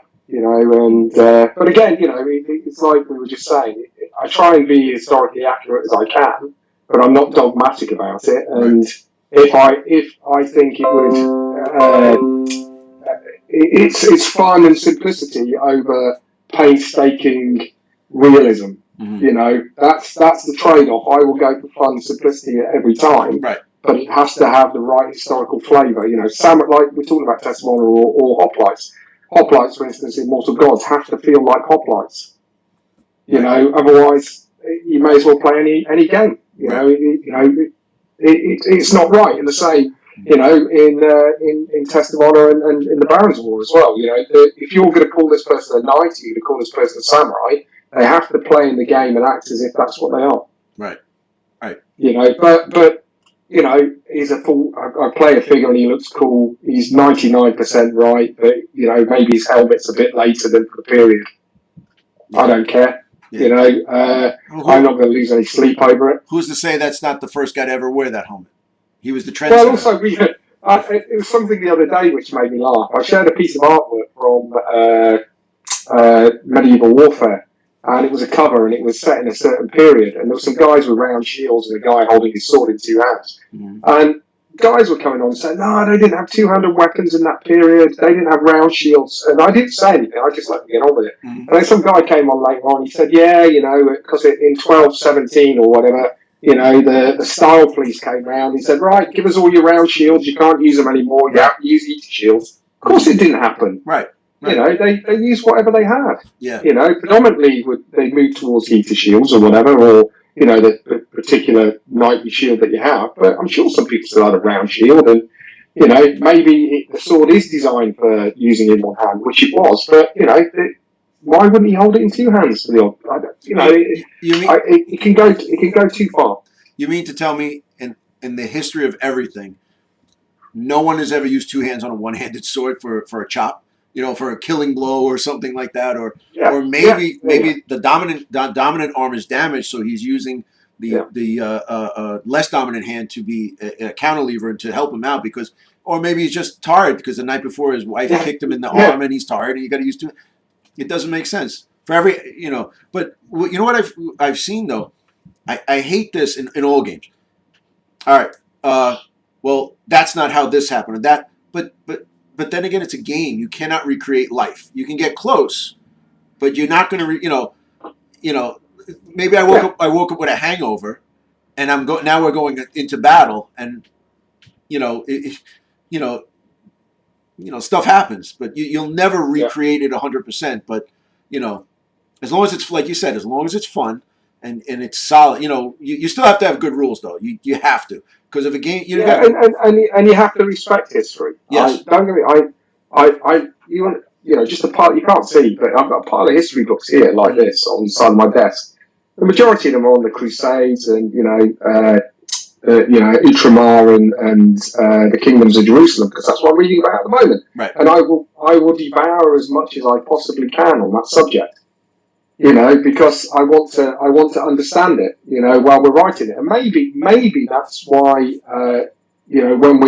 But again, it's like we were just saying. I try and be historically accurate as I can, but I'm not dogmatic about it. And if I think it would, it's fun and simplicity over painstaking realism. Mm-hmm. That's the trade-off. I will go for fun and simplicity every time, right? But it has to have the right historical flavour. Like we're talking about Test Honor or Hoplites. Hoplites, for instance, in Mortal Gods have to feel like Hoplites. Otherwise you may as well play any game. It's not right. And the same, in Test of Honor and in the Barons War as well. If you're going to call this person a knight, you're going to call this person a samurai. They have to play in the game and act as if that's what they are. Right. But he's a full. I play a figure and he looks cool. He's 99% right, but maybe his helmet's a bit later than for the period. Yeah. I don't care. Yeah. I'm not going to lose any sleep over it. Who's to say that's not the first guy to ever wear that helmet? He was the trendsetter. Well, also it was something the other day which made me laugh. I shared a piece of artwork from Medieval Warfare. And it was a cover, and it was set in a certain period. And there were some guys with round shields and a guy holding his sword in two hands. Mm-hmm. And guys were coming on and saying, no, they didn't have two-handed weapons in that period. They didn't have round shields. And I didn't say anything. I just let them get on with it. Mm-hmm. And then some guy came on later on. He said, yeah, because in 1217 or whatever, the style police came round. He said, right, give us all your round shields. You can't use them anymore. You have to use heater shields. Of course it didn't happen. Right. They used whatever they had. Yeah. Predominantly they moved towards heater shields or whatever, or the particular knightly shield that you have. But I'm sure some people still had a round shield, and maybe the sword is designed for using in one hand, which it was. But why wouldn't he hold it in two hands for the? It can go too far. You mean to tell me in the history of everything, no one has ever used two hands on a one-handed sword for a chop? For a killing blow or something like that, or maybe the dominant arm is damaged, so he's using the less dominant hand to be a counterlever and to help him out or maybe he's just tired because the night before his wife kicked him in the arm and he's tired and you got to use two. It doesn't make sense for every But you know what I've seen though, I hate this in all games. All right, well that's not how this happened or that, But then again, it's a game. You cannot recreate life. You can get close, but you're not going to. Maybe I woke up with a hangover, and now we're going into battle, and stuff happens. But you'll never recreate it 100%. But as long as it's like you said, as long as it's fun and it's solid, you still have to have good rules though. You have to. Because of a game, and you have to respect history. Yes. Don't get me. Just a part you can't see, but I've got a pile of history books here like this on the side of my desk. The majority of them are on the Crusades and Outremer and the Kingdoms of Jerusalem, because that's what I'm reading about at the moment. Right. And I will devour as much as I possibly can on that subject. Because I want to understand it, while we're writing it. And maybe that's why, when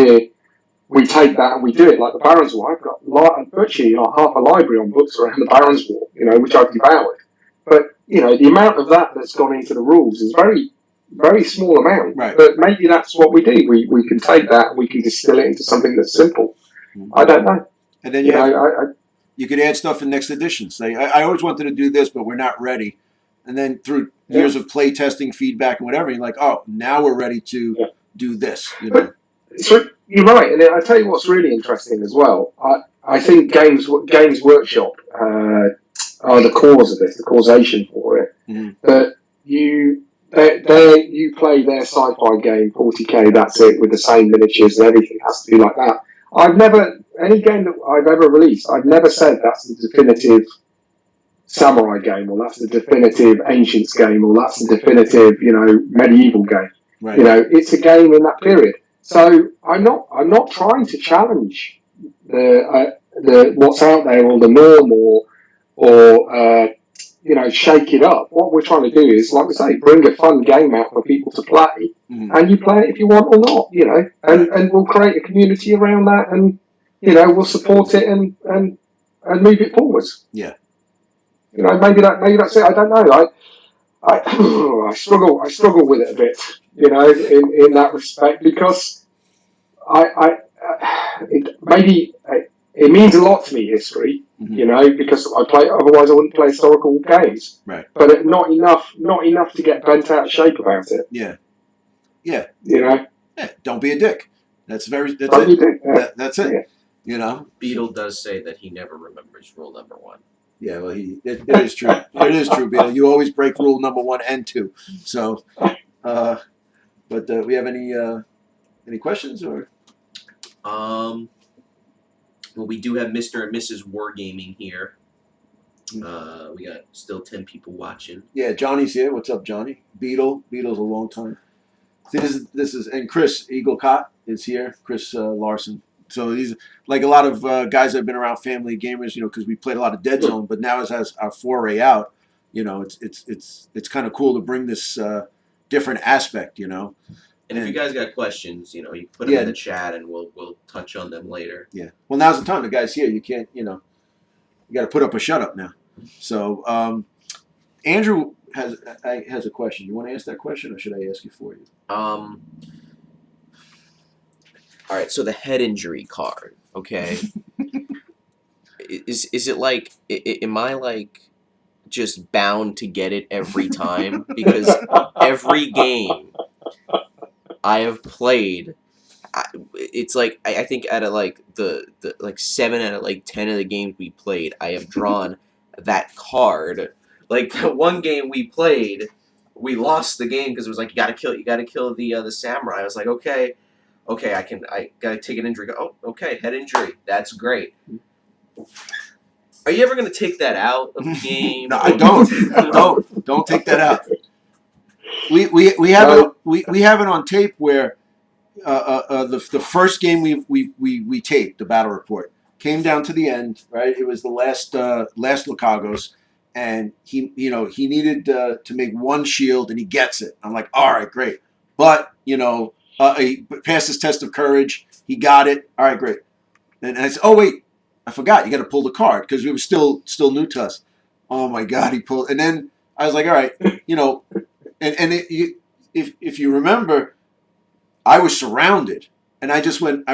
we take that and we do it, like the Barons War, I've got virtually half a library on books around the Barons War, which I've devoured. But, the amount of that's gone into the rules is very, very small amount. Right. But maybe that's what we do. We can take that and we can distill it into something that's simple. Mm-hmm. I don't know. And then you could add stuff in next edition. Say, I always wanted to do this, but we're not ready. And then through years of play testing, feedback, and whatever, you're like, oh, now we're ready to do this. You know. So you're right, and I tell you what's really interesting as well. I think Games Workshop are the cause of this, the causation for it. Mm-hmm. But you play their sci-fi game 40k. That's it, with the same miniatures and everything has to be like that. I've never any game that I've ever released. I've never said that's the definitive samurai game, or that's the definitive ancients game, or that's the definitive medieval game. Right. It's a game in that period. So I'm not trying to challenge the what's out there, or the norm, or shake it up. What we're trying to do is, like we say, bring a fun game out for people to play, and you play it if you want or not, and we'll create a community around that, and we'll support it and move it forwards. Yeah. Maybe that's it. I don't know. I struggle with it a bit, in that respect, because it means a lot to me, history, because otherwise I wouldn't play historical games. Right. But not enough to get bent out of shape about it. Yeah. Yeah. Yeah, don't be a dick. That's it. That's it. Yeah. Beetle does say that he never remembers rule number 1. Yeah, well, it is true. It is true, Beetle. You always break rule number 1 and 2. So, but we have any questions or? Well, we do have Mr. and Mrs. Wargaming here. We got still 10 people watching. Yeah, Johnny's here. What's up, Johnny? Beetle's a long time. See, this is and Chris Eagle Cott is here. Chris Larson. So he's like a lot of guys that have been around family gamers, because we played a lot of Dead Zone, but now as our foray out, it's kind of cool to bring this different aspect, And if you guys got questions, you can put them in the chat, and we'll touch on them later. Yeah. Well, now's the time. The guy's here. You can't, you got to put up a shut up now. So Andrew has a question. You want to ask that question, or should I ask it for you? All right, so the head injury card, okay? is it like, am I like just bound to get it every time? Because every game I have played, it's like I think out of like the 7 out of like 10 of the games we played, I have drawn that card. Like the one game we played, we lost the game because it was like you gotta kill the samurai. I was like, okay, I gotta take an injury. Oh, okay, head injury. That's great. Are you ever gonna take that out of the game? No, I don't. Don't take that out. We have it on tape where the first game we taped, the battle report, came down to the end. Right, it was the last Lacagos, and he needed to make one shield, and he gets it. I'm like, all right, great, but he passed his test of courage. He got it. All right, great. And I said, oh, wait, I forgot. You got to pull the card because it was still new to us. Oh, my God, he pulled. And then I was like, all right, if you remember, I was surrounded. And I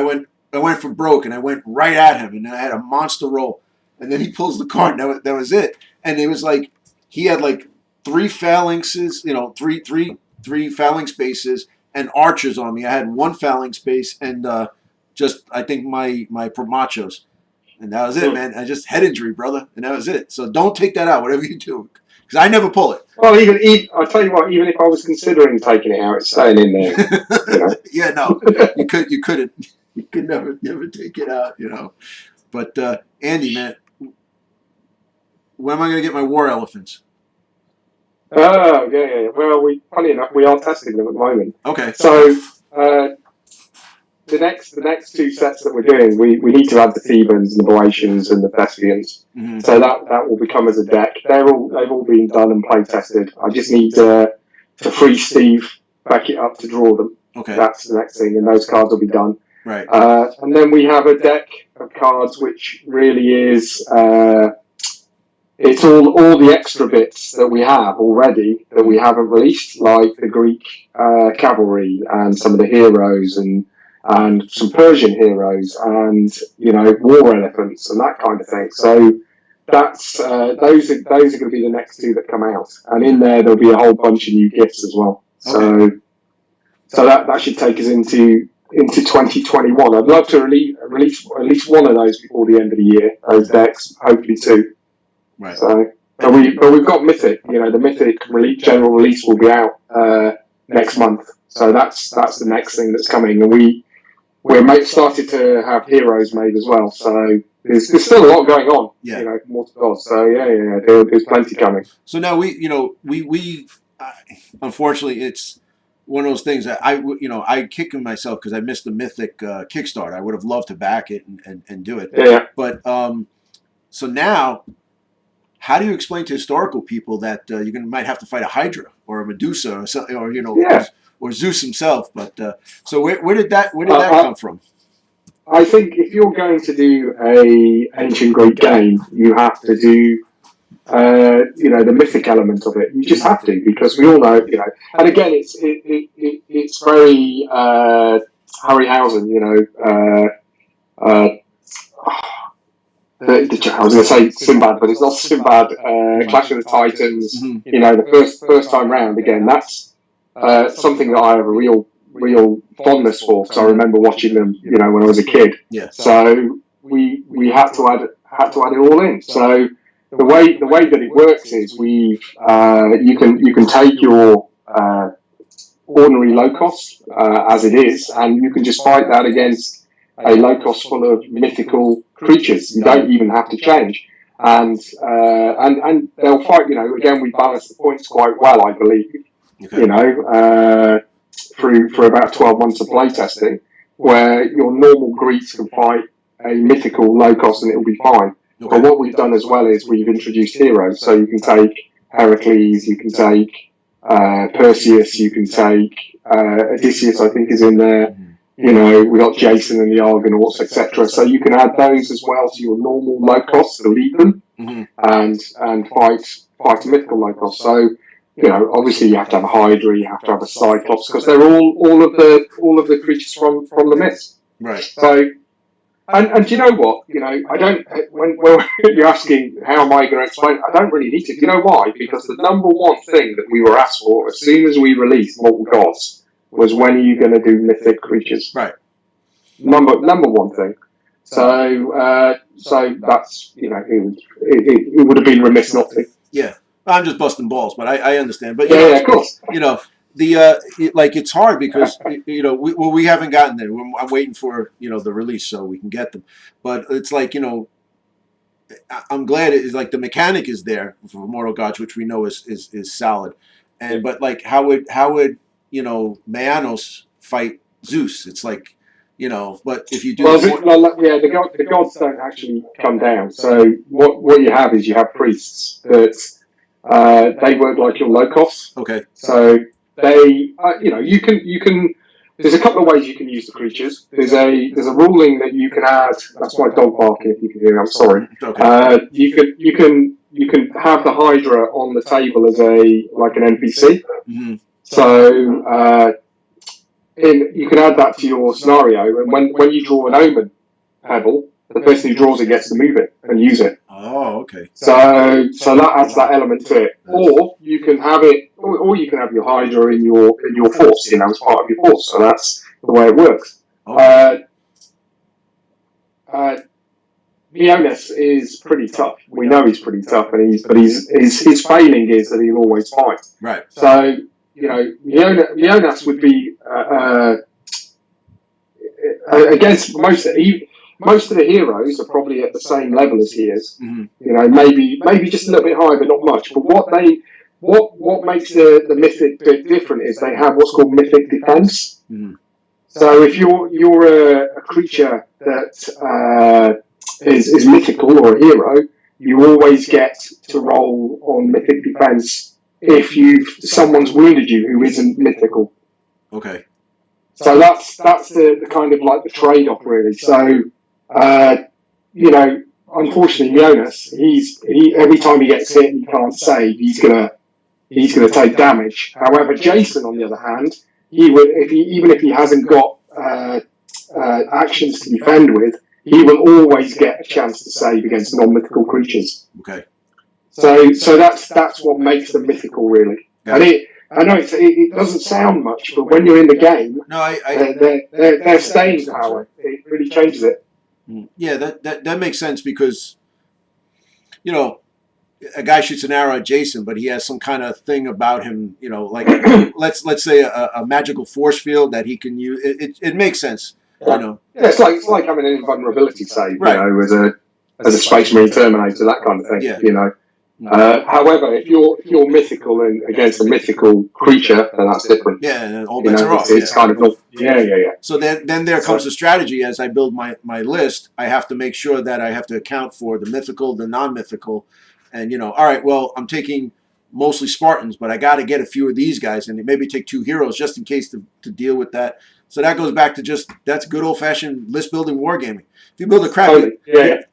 went for broke, and I went right at him. And I had a monster roll. And then he pulls the card. And that was it. And it was like he had like 3 phalanxes, three phalanx bases, and archers on me. I had 1 phalanx base and I think my machos. And that was it, man. I just head injury, brother. And that was it. So don't take that out, whatever you do. Because I never pull it. Well, I'll tell you what, even if I was considering taking it out, it's staying in there. Yeah, no. You couldn't. You could never take it out, But Andy, man, when am I going to get my war elephants? Oh, yeah. Well, funny enough, we are testing them at the moment. Okay. So the next 2 sets that we're doing, we need to add the Thebans and the Boeotians and the Thespians. Mm-hmm. So that will become as a deck. They've all been done and play tested. I just need to free Steve, back it up to draw them. Okay. That's the next thing, and those cards will be done. Right. And then we have a deck of cards which really is it's all the extra bits that we have already that we haven't released, like the Greek cavalry and some of the heroes and and some Persian heroes, and war elephants and that kind of thing. So that's those are going to be the next two that come out, and in there'll be a whole bunch of new gifts as well. Okay. So that should take us into 2021. I'd love to release at least one of those before the end of the year. Those decks, hopefully two. Right. So, but we've got Mythic. The Mythic general release will be out next month. So that's the next thing that's coming, and we're started to have heroes made as well. So there's still a lot going on. Yeah. More to go. So there's plenty coming. So now we unfortunately it's one of those things that I kicking myself because I missed the Mythic Kickstarter. I would have loved to back it and do it. Yeah. But so now, how do you explain to historical people that you might have to fight a Hydra or a Medusa or something, or Zeus himself? But so where did that come from? I think if you're going to do a ancient Greek game, you have to do the mythic element of it. You just have to, because we all know, and again, it's very Harryhausen, I was going to say Sinbad, but it's not Sinbad. Clash of the Titans. Mm-hmm. The first time round. Again, that's something that I have a real fondness for, because I remember watching them, when I was a kid. Yeah. So we had to add it all in. So the way that it works is you can take your ordinary low cost as it is, and you can just fight that against a low cost full of mythical creatures. You don't even have to change, and they'll fight. Again, we balance the points quite well, I believe. Okay. For about 12 months of playtesting, where your normal Greeks can fight a mythical low cost and it'll be fine. Okay. But what we've done as well is we've introduced heroes, so you can take Heracles, you can take Perseus, you can take Odysseus, I think is in there. We got Jason and the Argonauts, etc. So you can add those as well to your normal low cost to lead them, and fight a mythical low cost. So obviously you have to have a Hydra, you have to have a Cyclops, because they're all of the creatures from the myths. Right. So, and do you know what? I don't. When you're asking how am I going to explain, I don't really need to. Do you know why? Because the number one thing that we were asked for as soon as we released Mortal Gods was, when are you going to do mythic creatures? Right. Number one thing. So that's it would have been remiss not to. Yeah. I'm just busting balls, but I understand. But yeah, of course. It's hard because we haven't gotten there. I'm waiting for the release so we can get them. But it's like I'm glad it's like the mechanic is there for Mortal Gods, which we know is solid. And but like how would Mayanos fight Zeus? It's like but if you do the gods don't actually come down. So what you have is you have priests that. They work like your low costs. Okay. So they, you can. There's a couple of ways you can use the creatures. There's a ruling that you can add. That's my dog barking. If you can hear me, I'm sorry. Okay. You can have the Hydra on the table as like an NPC. Mm-hmm. So you can add that to your scenario, and when you draw an Omen pebble, the person who draws it gets to move it and use it. Oh, okay. So that adds that element to it. Or you can have it, or you can have your Hydra in your force, as part of your force. So that's the way it works. Okay. Leonis is pretty tough. We know he's pretty tough, and his failing is that he'll always fight. Right. So Leonis would be against most of the heroes are probably at the same level as he is. Mm-hmm. Maybe just a little bit higher, but not much. But what makes the mythic bit different is they have what's called mythic defense. Mm-hmm. So if you're a creature that is mythical or a hero, you always get to roll on mythic defense if someone's wounded you who isn't mythical. Okay. So that's the kind of like the trade-off, really. So. Unfortunately, Jonas, he every time he gets hit and he can't save, he's gonna take damage. However, Jason, on the other hand, he would even if he hasn't got actions to defend with, he will always get a chance to save against non-mythical creatures. Okay. So that's what makes them mythical, really. And I know it doesn't sound much, but when you're in the game, no, their staying power, it really changes it. Yeah, that makes sense because, you know, a guy shoots an arrow at Jason, but he has some kind of thing about him, you know, like let's say a magical force field that he can use. It makes sense, you know. Yeah, it's like having an invulnerability save, Right. you know, as a Space Marine Terminator, that kind of thing. Yeah. You know. However, if you're mythical and against a mythical creature, then that's different. Yeah, and all bets are off. It's kind of not. Yeah. So then there comes the strategy. As I build my list, I have to make sure that I have to account for the mythical, the non-mythical, and you know, all right, well, I'm taking mostly Spartans, but I got to get a few of these guys, and maybe take 2 heroes just in case to deal with that. So that goes back to that's good old-fashioned list building wargaming. If you build a crappy,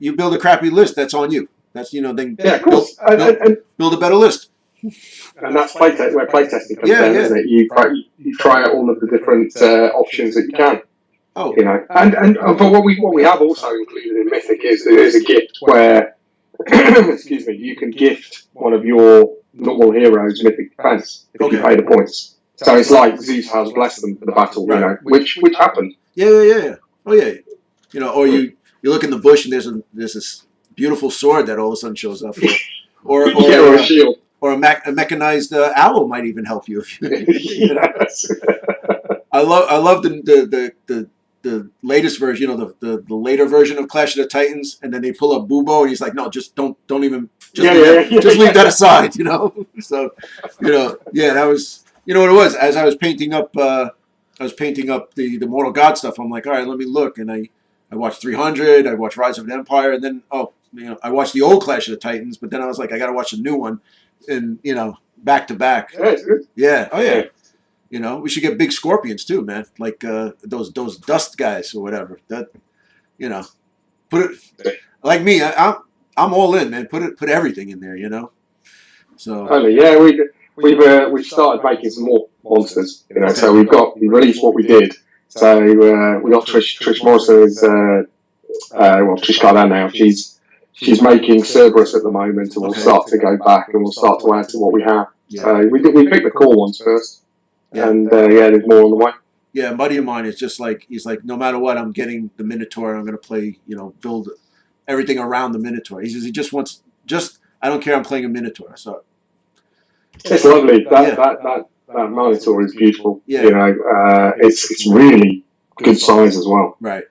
you build a crappy list, that's on you. That's then of course. Build a better list. And that's where playtesting comes in, isn't it? You try out all of the different options that you can. Oh, But what we have also included in Mythic is there's a gift where, excuse me, you can gift one of your normal heroes Mythic defense if you pay the points. So it's like Zeus has blessed them for the battle, which happened. Yeah. Oh yeah. Or you look in the bush and there's this beautiful sword that all of a sudden shows up, or a shield, or a mechanized owl might even help you. If I love the latest version, the later version of Clash of the Titans, and then they pull up Bubo and he's like, no, just don't even leave that aside, So that was what it was. As I was painting up the Mortal God stuff, I'm like, all right, let me look, and I watched 300, I watched Rise of an Empire, and then I watched the old Clash of the Titans, but then I was like, I got to watch the new one, and back to back. Yeah. Oh yeah. We should get big scorpions too, man. Like those dust guys or whatever. That put it like me. I'm all in, man. Put everything in there. So. We've started making some more monsters. So we released what we did. So we got Trish Morrison is Trish Cardan now. She's making Cerberus at the moment, and we'll start to go back and we'll start to add to what we have. Yeah. So we picked the core ones first, and there's more on the way. Yeah, a buddy of mine is just like, he's like, no matter what, I'm getting the Minotaur. I'm going to play, build everything around the Minotaur. He says he just wants, I don't care. I'm playing a Minotaur. So it's lovely. That Minotaur is beautiful. Yeah. It's really good size as well. Right.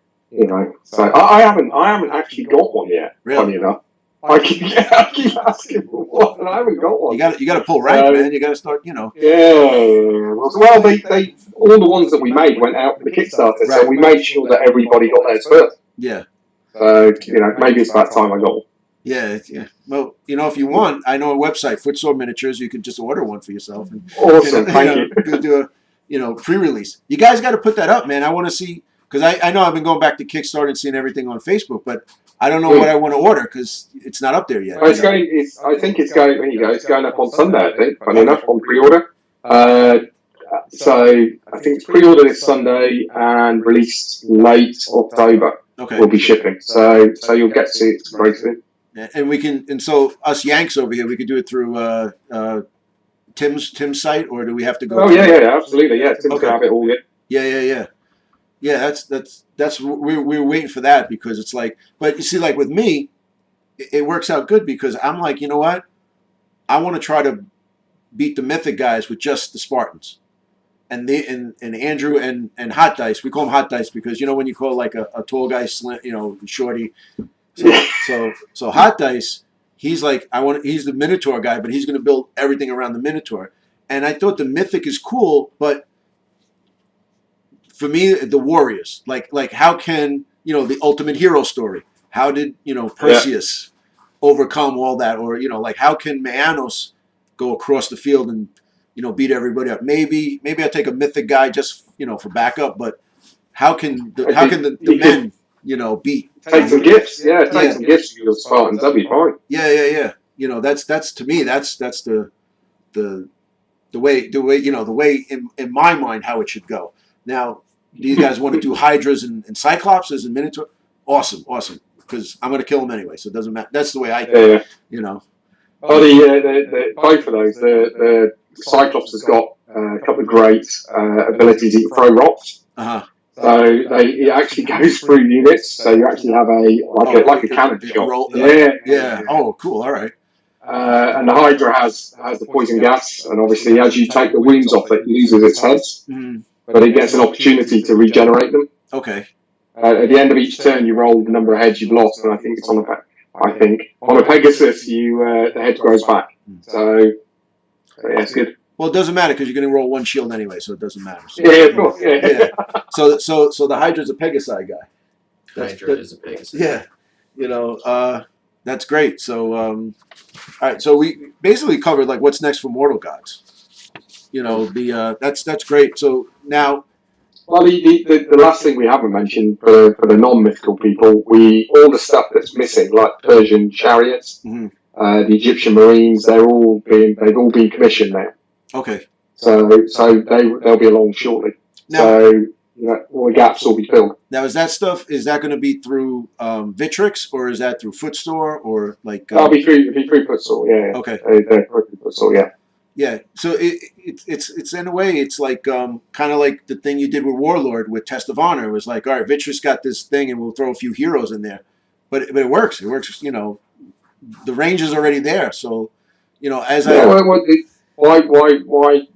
So I haven't actually got one yet. Really? Funny enough, I keep asking for one, and I haven't got one. You got to pull rank, man. You got to start, Yeah. Well, they all the ones that we made went out for the Kickstarter, so we made sure that everybody got theirs first. Yeah. So maybe it's about time I got one. Yeah. Well, if you want, I know a website, Footsore Miniatures. You could just order one for yourself. And, awesome, thank you. Do a pre-release. You guys got to put that up, man. I want to see, because I know I've been going back to Kickstarter and seeing everything on Facebook, but I don't know what I want to order because it's not up there yet. Well, I think it's going. There you go. It's going up on Sunday. I think. Funny enough, on pre-order. So I think it's pre-order this Sunday and released late October. Okay. We'll be shipping. So you'll get to see it very soon. And we can, and so us Yanks over here, we could do it through Tim's site, or do we have to go? Oh yeah, absolutely. Yeah, Tim's gonna have it all. Yeah. Yeah, that's we're waiting for that, because it's like, but you see, like with me, it works out good because I'm like, you know what? I want to try to beat the Mythic guys with just the Spartans, and Andrew and Hot Dice. We call him Hot Dice because when you call like a tall guy slim, shorty. So Hot Dice, he's like, he's the Minotaur guy, but he's going to build everything around the Minotaur. And I thought the Mythic is cool, but for me, the Warriors, like how can, the ultimate hero story, how did, Perseus overcome all that? Or, like how can Mayanos go across the field and, beat everybody up? Maybe I take a Mythic guy just, for backup, but how can the men, beat? Take some gifts, take some gifts for the Spartans, that'd be fine. Yeah. That's to me, that's the way, in my mind, how it should go. Now, these guys want to do Hydras and Cyclopses and Minotaur. Awesome. Because I'm going to kill them anyway, so it doesn't matter. That's the way I, you know. Oh, the both of those. The Cyclops has got a couple of great abilities. He can throw rocks. So it actually goes through units. So you actually have a cannon shot. Yeah. Oh, cool. All right. And the Hydra has the poison gas, and obviously as you take the wings off it loses its heads, but it gets an opportunity to regenerate them. Okay. At the end of each turn, you roll the number of heads you've lost, and I think it's on a Pegasus, the head grows back. So yeah, it's good. Well, it doesn't matter because you're going to roll one shield anyway, so it doesn't matter. So, yeah, of course. Yeah. So the Hydra's a Pegasi guy. Hydra is a Pegasus. Yeah. You know, that's great. So, all right. So we basically covered like what's next for Mortal Gods. You know, that's great. So now. Well, the last thing we haven't mentioned for the non-mythical people, all the stuff that's missing, like Persian chariots, the Egyptian marines, they've all been commissioned now. Okay. So they'll be along shortly. Now, so all the gaps will be filled. Now, is that going to be through Vitrix, or is that through Footstore, or like? It'll be through Footstore. Yeah. Okay. They're Footstore. Yeah. Yeah, so it's in a way it's like kind of like the thing you did with Warlord with Test of Honor. It was like, all right, Vitrix got this thing, and we'll throw a few heroes in there, but it works. It works. You know, the range is already there. So, you know, why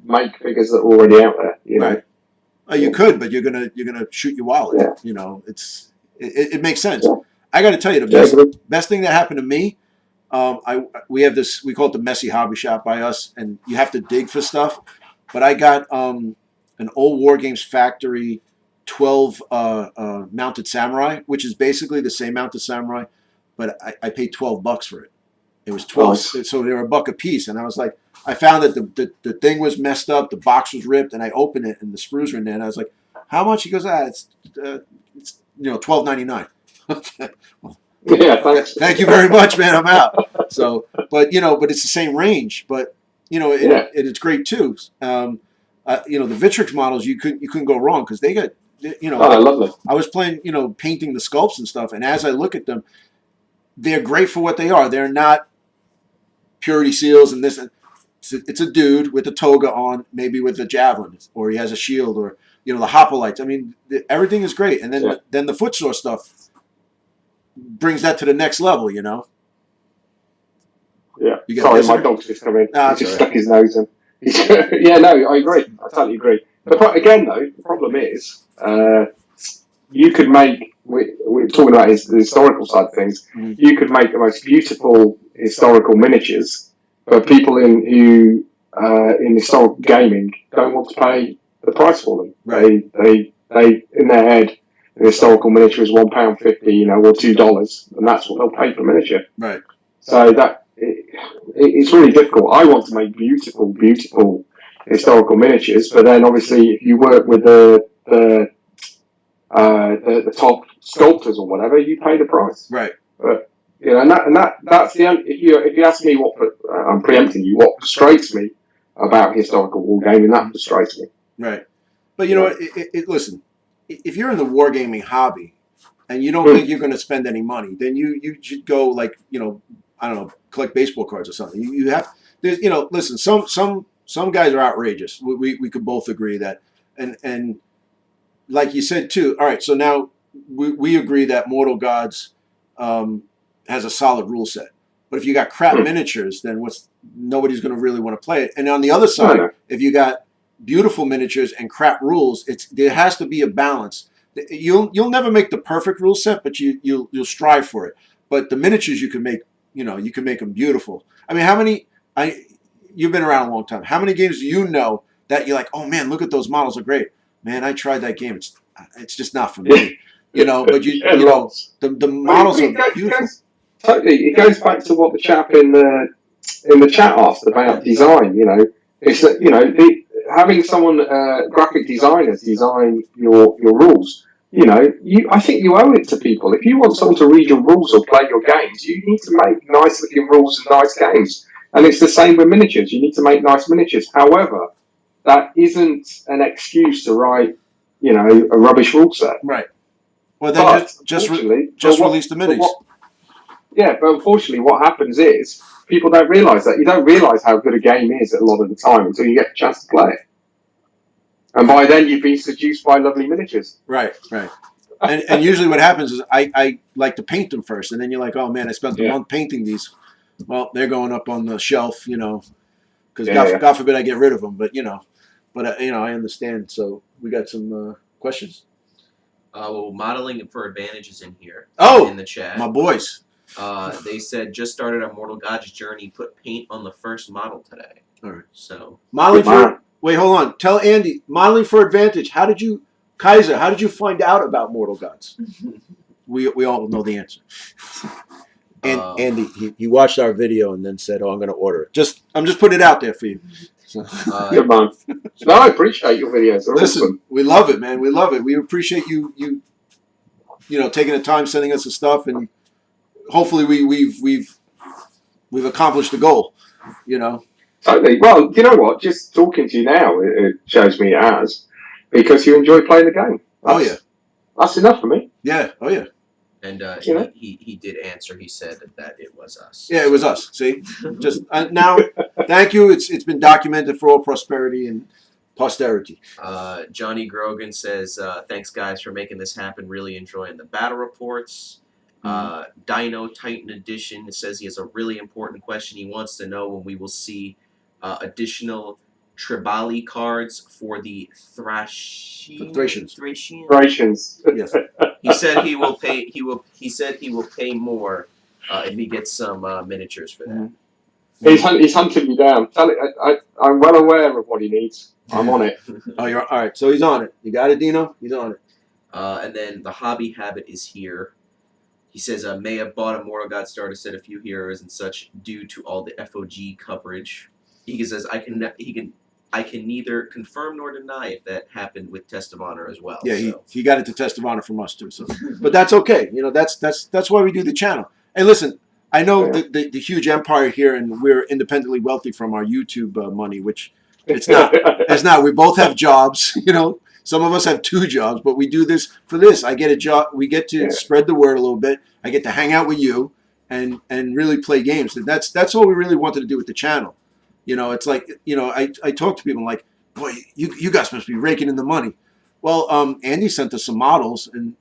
make figures that are already out there? You know, you could, but you're gonna shoot your wallet. Yeah. You know, it makes sense. Yeah. I got to tell you, the best thing that happened to me. We have this, we call it the messy hobby shop by us, and you have to dig for stuff. But I got an old War Games Factory 12 mounted samurai, which is basically the same mounted samurai, but I paid $12 for it. It was 12, so they were $1 a piece, and I was like, I found that the thing was messed up, the box was ripped, and I opened it, and the screws were in there, and I was like, how much? He goes, it's $12.99. Well, yeah, thanks. Thank you very much, man. I'm out. So, but it's the same range, but it's great too. The Vitrix models you couldn't go wrong because they got I love them. I was playing painting the sculpts and stuff, and as I look at them, they're great for what they are. They're not purity seals and this. It's a dude with a toga on, maybe with a javelin, or he has a shield, or the hoplites. I mean, everything is great, and then the footsore stuff brings that to the next level, Yeah. Sorry, my dog's just come in. He just stuck his nose in. Yeah, no, I agree. I totally agree. But again, though, the problem is you could make. We're talking about the historical side of things. Mm-hmm. You could make the most beautiful historical miniatures, but people in historical gaming don't want to pay the price for them. Right. They in their head. The historical miniature is £1.50, or $2, and that's what they'll pay for miniature. Right. So it's really difficult. I want to make beautiful, beautiful historical miniatures, but then obviously if you work with the top sculptors or whatever, you pay the price. Right. But that's the end. If you ask me I'm preempting you, what frustrates me about historical wargaming, that frustrates me. Right. But listen. If you're in the wargaming hobby and you don't think you're going to spend any money, then you should go I don't know, collect baseball cards or something. You have, listen, some guys are outrageous. We could both agree that, and like you said too. All right, so now we agree that Mortal Gods has a solid rule set. But if you got crap miniatures, then nobody's going to really want to play it. And on the other side, if you got beautiful miniatures and crap rules, there has to be a balance. You'll never make the perfect rule set, but you'll strive for it. But the miniatures you can make, you can make them beautiful. I mean, you've been around a long time. How many games do you know that you're like, oh man, look at those models, are great. Man, I tried that game. It's just not for me. But the models are beautiful. Totally, it goes back to what the chap in the chat asked about design. It's that having someone, graphic designers, design your rules. I think you owe it to people. If you want someone to read your rules or play your games, you need to make nice looking rules and nice games. And it's the same with miniatures. You need to make nice miniatures. However, that isn't an excuse to write, a rubbish rule set. Right. Well, then But just unfortunately, release the minis. But unfortunately, what happens is people don't realise that. You don't realise how good a game is a lot of the time until you get a chance to play it. And by then, you've been seduced by lovely miniatures. Right. And usually what happens is I like to paint them first, and then you're like, oh man, I spent a month painting these. Well, they're going up on the shelf, because God forbid I get rid of them. But I understand. So we got some questions. Well, modeling for advantage is in here. Oh, in the chat, my boys. They said just started on Mortal God's journey. Put paint on the first model today. All right. So modeling for. Wait, hold on. Tell Andy modeling for advantage. How did you find out about Mortal Gods? we all know the answer. And Andy, he watched our video and then said, "Oh, I'm going to order it." I'm just putting it out there for you. So. Good man. No, I appreciate your videos. They're awesome. We love it, man. We love it. We appreciate you taking the time, sending us the stuff, and hopefully we've accomplished the goal. Totally. Well, you know what? Just talking to you now, it shows me it has, because you enjoy playing the game. That's enough for me. Yeah. Oh yeah. And he did answer. He said that it was us. Yeah, it was us. See, just now. Thank you. It's been documented for all prosperity and posterity. Johnny Grogan says, "Thanks guys for making this happen. Really enjoying the battle reports." Dino Titan Edition says he has a really important question. He wants to know when we will see additional Tribali cards for the Thracians. Yes. He said he will pay. He said he will pay more if he gets some miniatures for that. He's hunting me down. I'm well aware of what he needs. I'm on it. Oh, you're all right. So he's on it. You got it, Dino. He's on it. And then the Hobby Habit is here. He says, may have bought a Mortal God starter set, a few heroes and such, due to all the FOG coverage. He says, I can neither confirm nor deny if that happened with Test of Honor as well. Yeah, he got it to Test of Honor from us too. So, but that's okay. That's why we do the channel. Hey, listen, I know the huge empire here, and we're independently wealthy from our YouTube money, which it's not. It's not. We both have jobs. Some of us have 2 jobs, but we do this for this. I get a job. We get to spread the word a little bit. I get to hang out with you and really play games. And that's all we really wanted to do with the channel. It's like, I talk to people like, boy, you guys must be raking in the money. Well, Andy sent us some models, and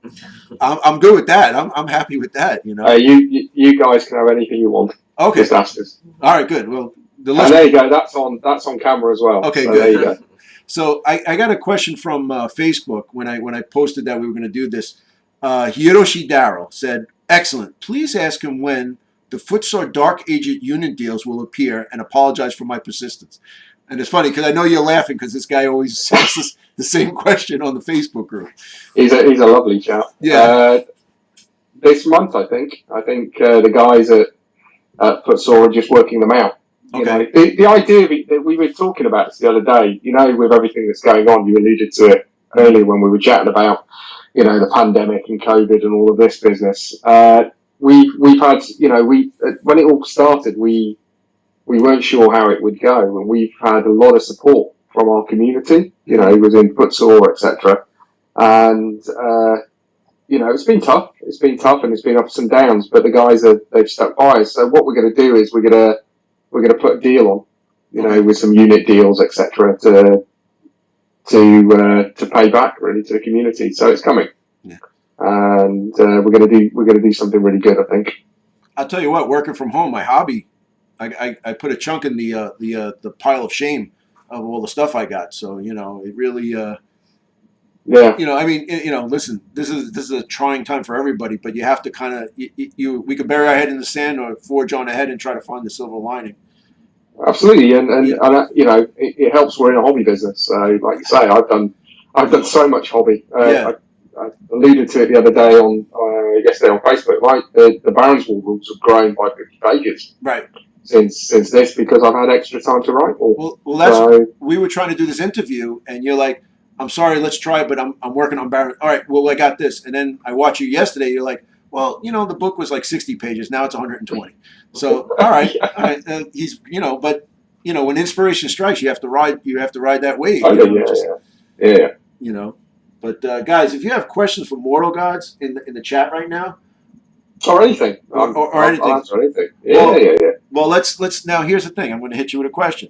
I'm good with that. I'm happy with that. You guys can have anything you want. Okay. Just ask us. All right, good. Well, there you go. That's on camera as well. Okay, so good. There you go. So I got a question from Facebook when I posted that we were going to do this. Hiroshi Darrow said, "Excellent. Please ask him when the Footsore Dark Agent unit deals will appear, and apologize for my persistence." And it's funny because I know you're laughing because this guy always asks the same question on the Facebook group. He's a lovely chap. Yeah. This month, I think the guys at Footsore are just working them out. Okay. The idea that we were talking about this the other day, with everything that's going on, you alluded to it earlier when we were chatting about, the pandemic and COVID and all of this business. We've had, when it all started, we weren't sure how it would go, and we've had a lot of support from our community, within Footsore, etc. And it's been tough. It's been tough, and it's been ups and downs. But the guys they've stuck by us. So what we're going to do is we're going to put a deal on, with some unit deals, etc., to pay back really to the community. So it's coming, and we're going to do something really good, I think. I'll tell you what, working from home, my hobby, I put a chunk in the pile of shame of all the stuff I got. So it really. Listen, this is a trying time for everybody, but you have to kind of we could bury our head in the sand or forge on ahead and try to find the silver lining. Absolutely, and it helps. We're in a hobby business, so like you say, I've done so much hobby. I alluded to it the other day yesterday on Facebook. Right, the Barons Wall rules have grown by 50 pages. Right. Since this, because I've had extra time to write more. Well, we were trying to do this interview, and you're like, I'm sorry, let's try it, but I'm working on Baron. All right, well, I got this. And then I watched you yesterday. You're like, well, the book was like 60 pages. Now it's 120. So, all right. But when inspiration strikes, you have to ride that wave. Yeah. But guys, if you have questions for Mortal Gods in the chat right now, or anything, or anything, I'll answer anything. Yeah. Well, let's now. Here's the thing. I'm going to hit you with a question.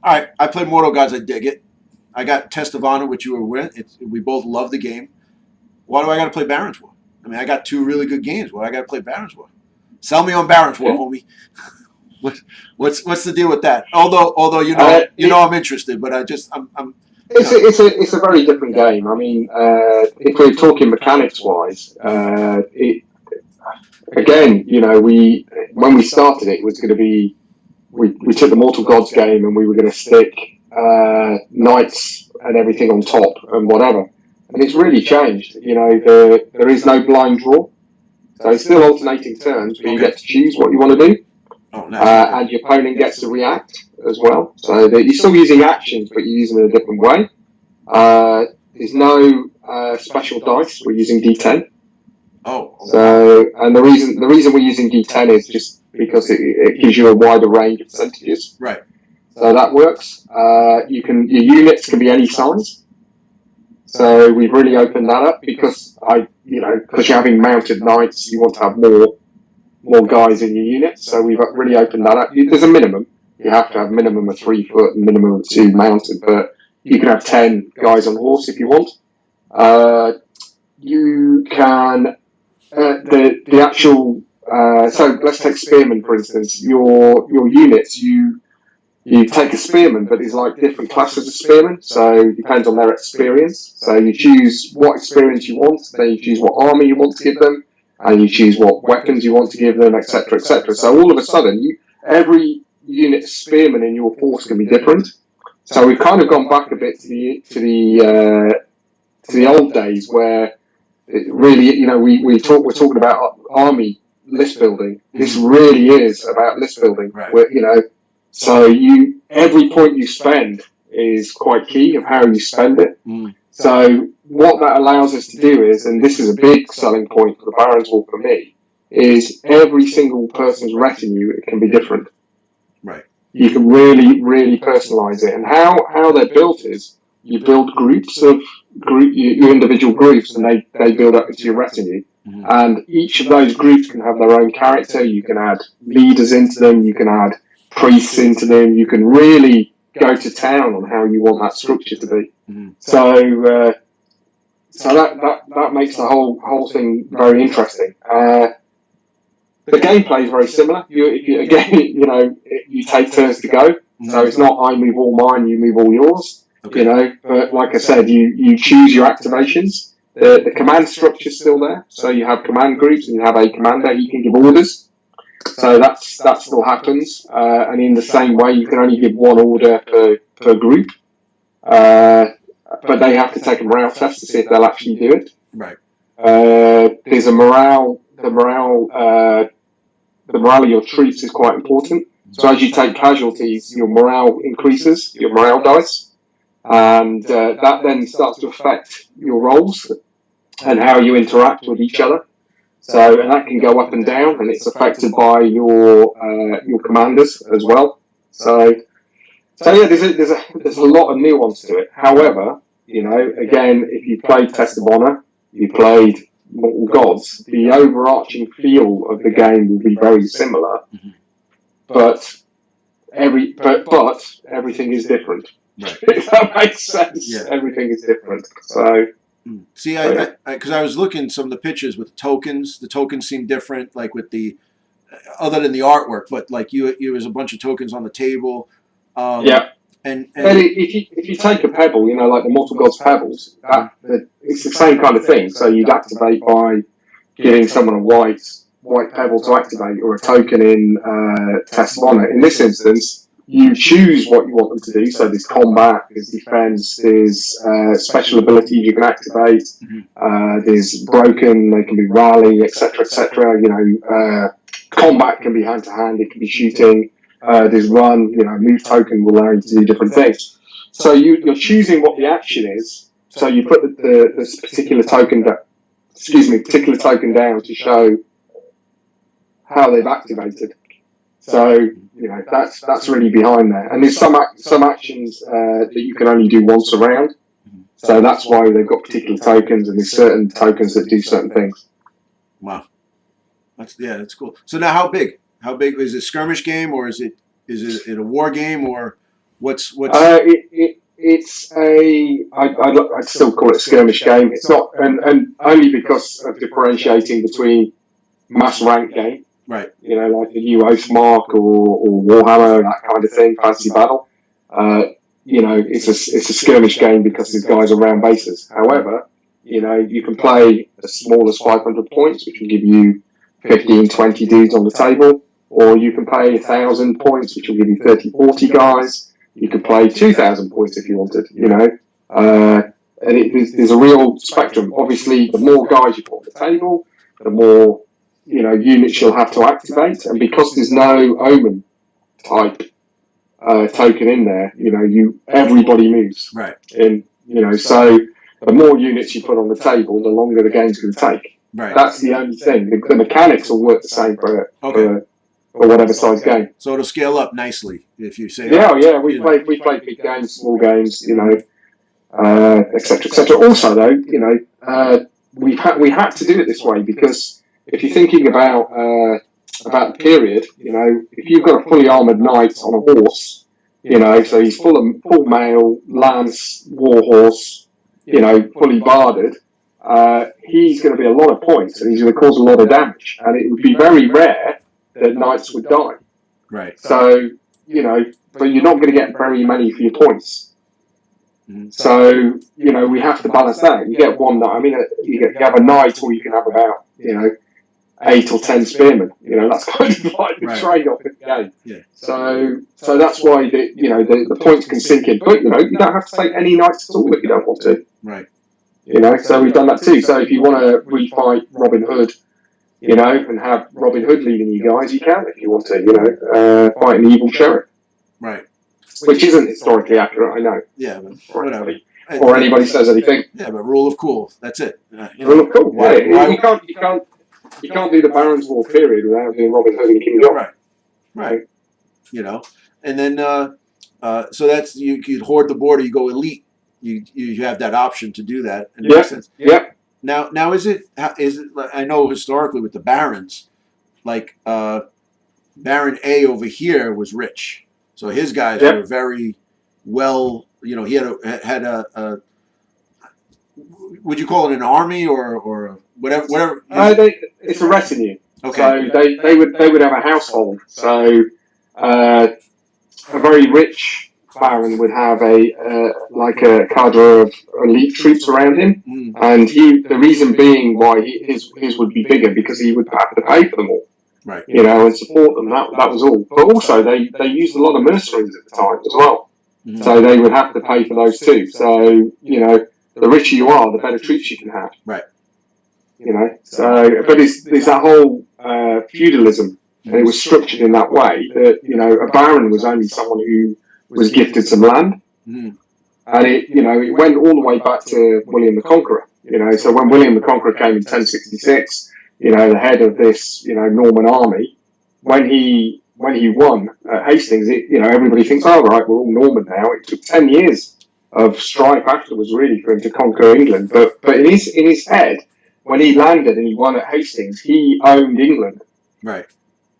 All right, I play Mortal Gods. I dig it. I got Test of Honor, which you were with. We both love the game. Why do I got to play Baron's War? I mean, I got 2 really good games. Why do I got to play Baron's War? Sell me on Baron's War, homie. What's the deal with that? Although you know I'm interested, but I'm. It's a very different game. I mean, if we're talking mechanics wise, again, when we started it was going to be we took the Mortal Gods game and we were going to stick knights and everything on top and whatever, and it's really changed. There is no blind draw, so it's still alternating turns, but you get to choose what you want to do. Oh, nice. And your opponent gets to react as well. So you're still using actions, but you're using them in a different way. There's no special dice. We're using D10. Oh. So, and the reason we're using D10 is just because it gives you a wider range of percentages. Right. So that works. Your units can be any size. So we've really opened that up because because you're having mounted knights, you want to have more guys in your unit. So we've really opened that up. There's a minimum. You have to have a minimum of 3 foot and minimum of 2 mounted, but you can have 10 guys on horse if you want. You can the actual. So let's take spearmen for instance. Your units you take a spearman, but there's like different classes of spearmen. So it depends on their experience. So you choose what experience you want. Then you choose what armor you want to give them. And you choose what weapons you want to give them, etc., etc. So all of a sudden, every unit spearman in your force can be different. So we've kind of gone back a bit to the old days where it really, we're talking about army list building. This really is about list building. Right. Where, so every point you spend is quite key of how you spend it. Mm. So what that allows us to do is, and this is a big selling point for the Baron's War for me, is every single person's retinue can be different. Right. You can really, really personalise it. And how they're built is you build your individual groups, and they build up into your retinue. Mm-hmm. And each of those groups can have their own character. You can add leaders into them. You can add priests into them. You can really go to town on how you want that structure to be. Mm-hmm. So that makes the whole thing very interesting. The gameplay is very similar. You take turns to go. Mm-hmm. So it's not I move all mine, you move all yours. Okay. But like I said, you choose your activations. The command structure is still there. So you have command groups and you have a commander. He can give orders. So that still happens. And in the same way, you can only give one order per group. But they have to take a morale test to see if they'll actually do it. Right. There's a morale. The morale of your troops is quite important. So as you take casualties, your morale increases, your morale dice, and that then starts to affect your rolls and how you interact with each other. So, and that can go up and down, and it's affected by your commanders as well. So yeah, there's a lot of nuance to it. However, again, if you played Test of Honor, you played Mortal Gods, the overarching feel of the game will be very similar, mm-hmm. but everything is different. Right. If that makes sense, yeah. Everything is different. So. See, because I was looking some of the pictures with the tokens. The tokens seem different, like with the other than the artwork, but like there's a bunch of tokens on the table. Yeah. And if you take a pebble, like the Mortal Gods pebbles, it's the same kind of thing. So you'd activate by giving someone a white pebble to activate, or a token in Test of Honor. In this instance, you choose what you want them to do. So there's combat, there's defense, there's special abilities you can activate. Mm-hmm. There's broken, they can be rally, etc., etc. Combat can be hand to hand, it can be shooting. There's run, move token will allow you to do different things. So you're choosing what the action is. So you put this particular token down to show how they've activated. So that's really behind there. And there's some actions that you can only do once a round. So that's why they've got particular tokens, and there's certain tokens that do certain things. Wow, that's cool. So now, how big? How big is it? Skirmish game, or is it a war game, or what's? It's I'd still call it a skirmish game. It's not, and only because of differentiating between mass rank game, right? You know, like the new Oathmark or Warhammer, that kind of thing, Fantasy Battle. You know, it's a skirmish game because there's guys around bases. However, you know, you can play as small as 500 points, which will give you 15, 20 dudes on the table, or you can play 1,000 points, which will give you 30, 40 guys. You could play 2,000 points if you wanted, you know. And there's a real spectrum. Obviously, the more guys you put on the table, the more, you know, units you'll have to activate. And because there's no Omen type token in there, you know, everybody moves. Right. And, you know, so the more units you put on the table, the longer the game's going to take. Right. That's the only thing. The mechanics will work the same for whatever size game. So it'll scale up nicely if you say. Yeah. We play big games, small games, you know, etc. etc. Also, though, you know, we had to do it this way because if you're thinking about the period, you know, if you've got a fully armored knight on a horse, you know, so he's full mail, lance, war horse, you know, fully barded. He's going to be a lot of points and he's going to cause a lot of damage, and it would be very rare that knights would die. Right. So, you know, but you're not going to get very many for your points. Mm-hmm. So, you know, we have to balance that. You get one knight. I mean, you have a knight, or you can have about, you know, 8 or 10 spearmen. You know, that's kind of like the trade-off in the game. Yeah. So that's why the points can sink in. But, you know, you don't have to take any knights at all if you don't want to. Right. You know, so we've done that too. So if you want to refight Robin Hood, you know, and have Robin Hood leading you guys, you can if you want to, you know, fighting the evil sheriff. Right. Which isn't historically accurate, I know. Yeah, but whatever. Or anybody says anything. Yeah, but rule of cool. That's it. Rule of cool. You can't do the Barons' War period without doing Robin Hood and King John. Right. You know, and then so that's you could hoard the border. You go elite. You have that option to do that. Yeah. Now is it? I know historically with the barons, like Baron A over here was rich, so his guys were very well. You know, he had a would you call it an army or whatever? It's a retinue. Okay. So they would have a household. So a very rich baron would have a cadre of elite troops around him, and the reason being why his would be bigger because he would have to pay for them all, right? You know, and support them. That was all. But also they used a lot of mercenaries at the time as well, so they would have to pay for those too. So you know, the richer you are, the better troops you can have, right? You know, so but there's that whole feudalism, and it was structured in that way that you know a baron was only someone who was gifted some land, and it went all the way back to William the Conqueror. You know, so when William the Conqueror came in 1066, you know, the head of this Norman army, when he won at Hastings, everybody thinks, oh right, we're all Norman now. It took 10 years of strife afterwards, really, for him to conquer England. But in his head, when he landed and he won at Hastings, he owned England. Right.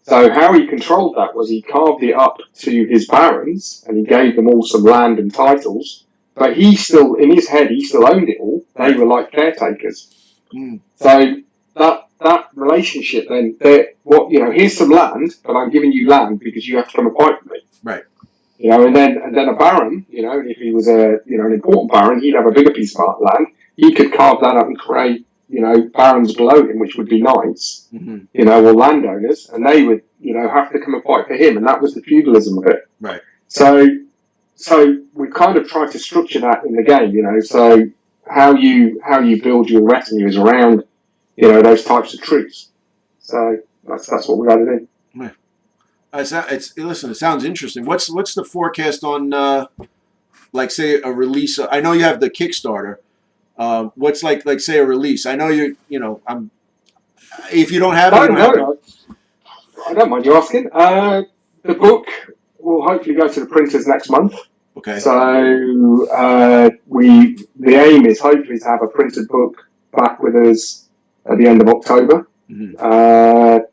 So how he controlled that was he carved it up to his barons and he gave them all some land and titles, but he still, in his head, he still owned it all. They were like caretakers. So that relationship then, here's some land, but I'm giving you land because you have to come and fight for me. Right. You know, and then a baron, if he was an important baron, he'd have a bigger piece of land. He could carve that up and create barons below him, which would be knights, or landowners, and they would, have to come and fight for him, and that was the feudalism of it. Right. So we kind of tried to structure that in the game, so how you build your retinue is around, those types of troops. So that's what we had to do. Listen, it sounds interesting. What's the forecast on, like, say, a release? I know you have the Kickstarter. What's like say a release? I know I'm. If you don't have it, I don't mind you asking. The book will hopefully go to the printers next month. Okay. So the aim is hopefully to have a printed book back with us at the end of October. The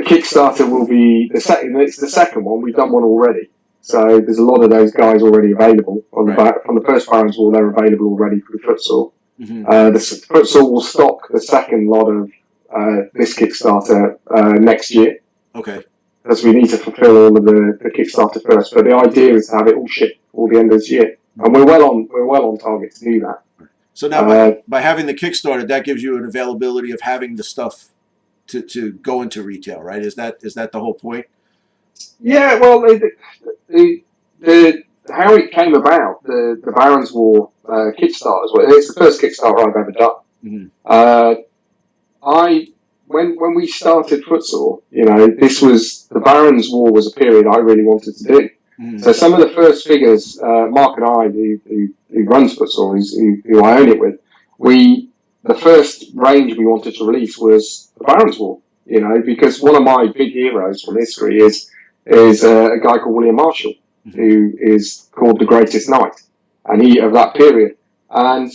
Kickstarter will be the second. It's the second one. We've done one already. So there's a lot of those guys already available from the first Barons Wall. They're available already for the futsal. The futsal will stock the second lot of this Kickstarter next year. Okay. Because we need to fulfil all of the Kickstarter first. But the idea is to have it all shipped before the end of this year, and we're well on target to do that. So now by having the Kickstarter, that gives you an availability of having the stuff to go into retail, right? Is that the whole point? Yeah. Well, how it came about, the Barons War Kickstarter, it's the first Kickstarter I've ever done. When we started futsal, this was the Barons War was a period I really wanted to do. So some of the first figures, Mark and I, who runs futsal, who I own it with, the first range we wanted to release was the Barons War. Because one of my big heroes from history is a guy called William Marshall, who is called the Greatest Knight, and he of that period. And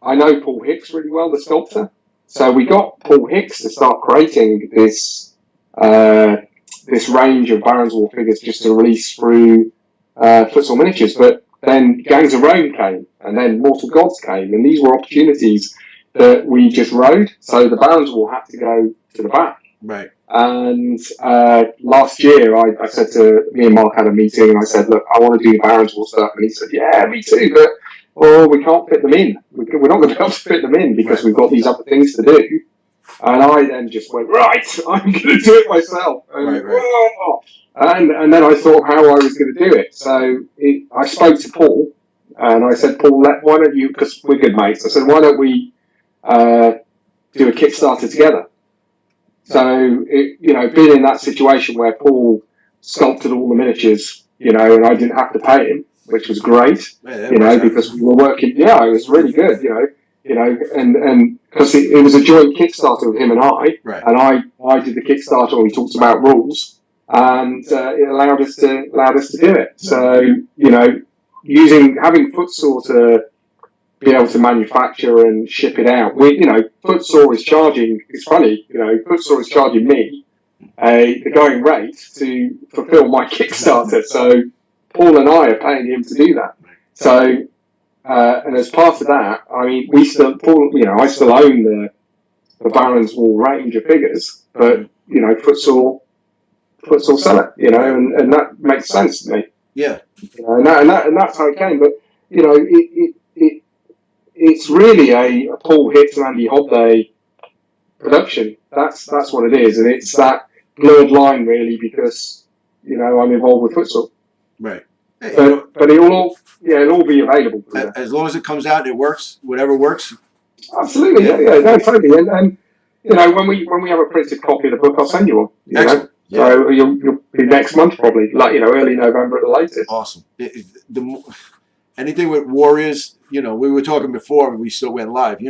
I know Paul Hicks really well, the sculptor. So we got Paul Hicks to start creating this range of Barons War figures just to release through Futsal Miniatures. But then Gangs of Rome came, and then Mortal Gods came, and these were opportunities that we just rode. So the Barons War had to go to the back. Right. And last year, I said me and Mark had a meeting, and I said, look, I want to do Barons War stuff. And he said, yeah, me too, but we can't fit them in. We're not going to be able to fit them in because we've got these other things to do. And I then just went, right, I'm going to do it myself. And then I thought how I was going to do it. So I spoke to Paul, and I said, Paul, why don't you, because we're good mates, I said, why don't we do a Kickstarter together? So, being in that situation where Paul sculpted all the miniatures, and I didn't have to pay him, which was great, because we were working, it was really good, and because it was a joint Kickstarter with him and I, and I did the Kickstarter and we talked about rules, and it allowed us to do it. So, having Futsal to be able to manufacture and ship it out. Futsal is charging, it's funny, Futsal is charging me the going rate to fulfill my Kickstarter. So Paul and I are paying him to do that. So, and as part of that, I still own the Barons Wall range of figures, but, Futsal sell it, and that makes sense to me. Yeah. And that's how it came. But, it's really a Paul Hicks and Andy Hobday production. That's what it is, and it's that blurred line really because I'm involved with futsal. Right. Hey, but it'll all be available. As long as it comes out and it works, whatever works. Absolutely, no, totally. And when we have a printed copy of the book, I'll send you one. Excellent. Yeah. So you'll be next month probably, early November at the latest. Awesome. Anything with Warriors, we were talking before we still went live.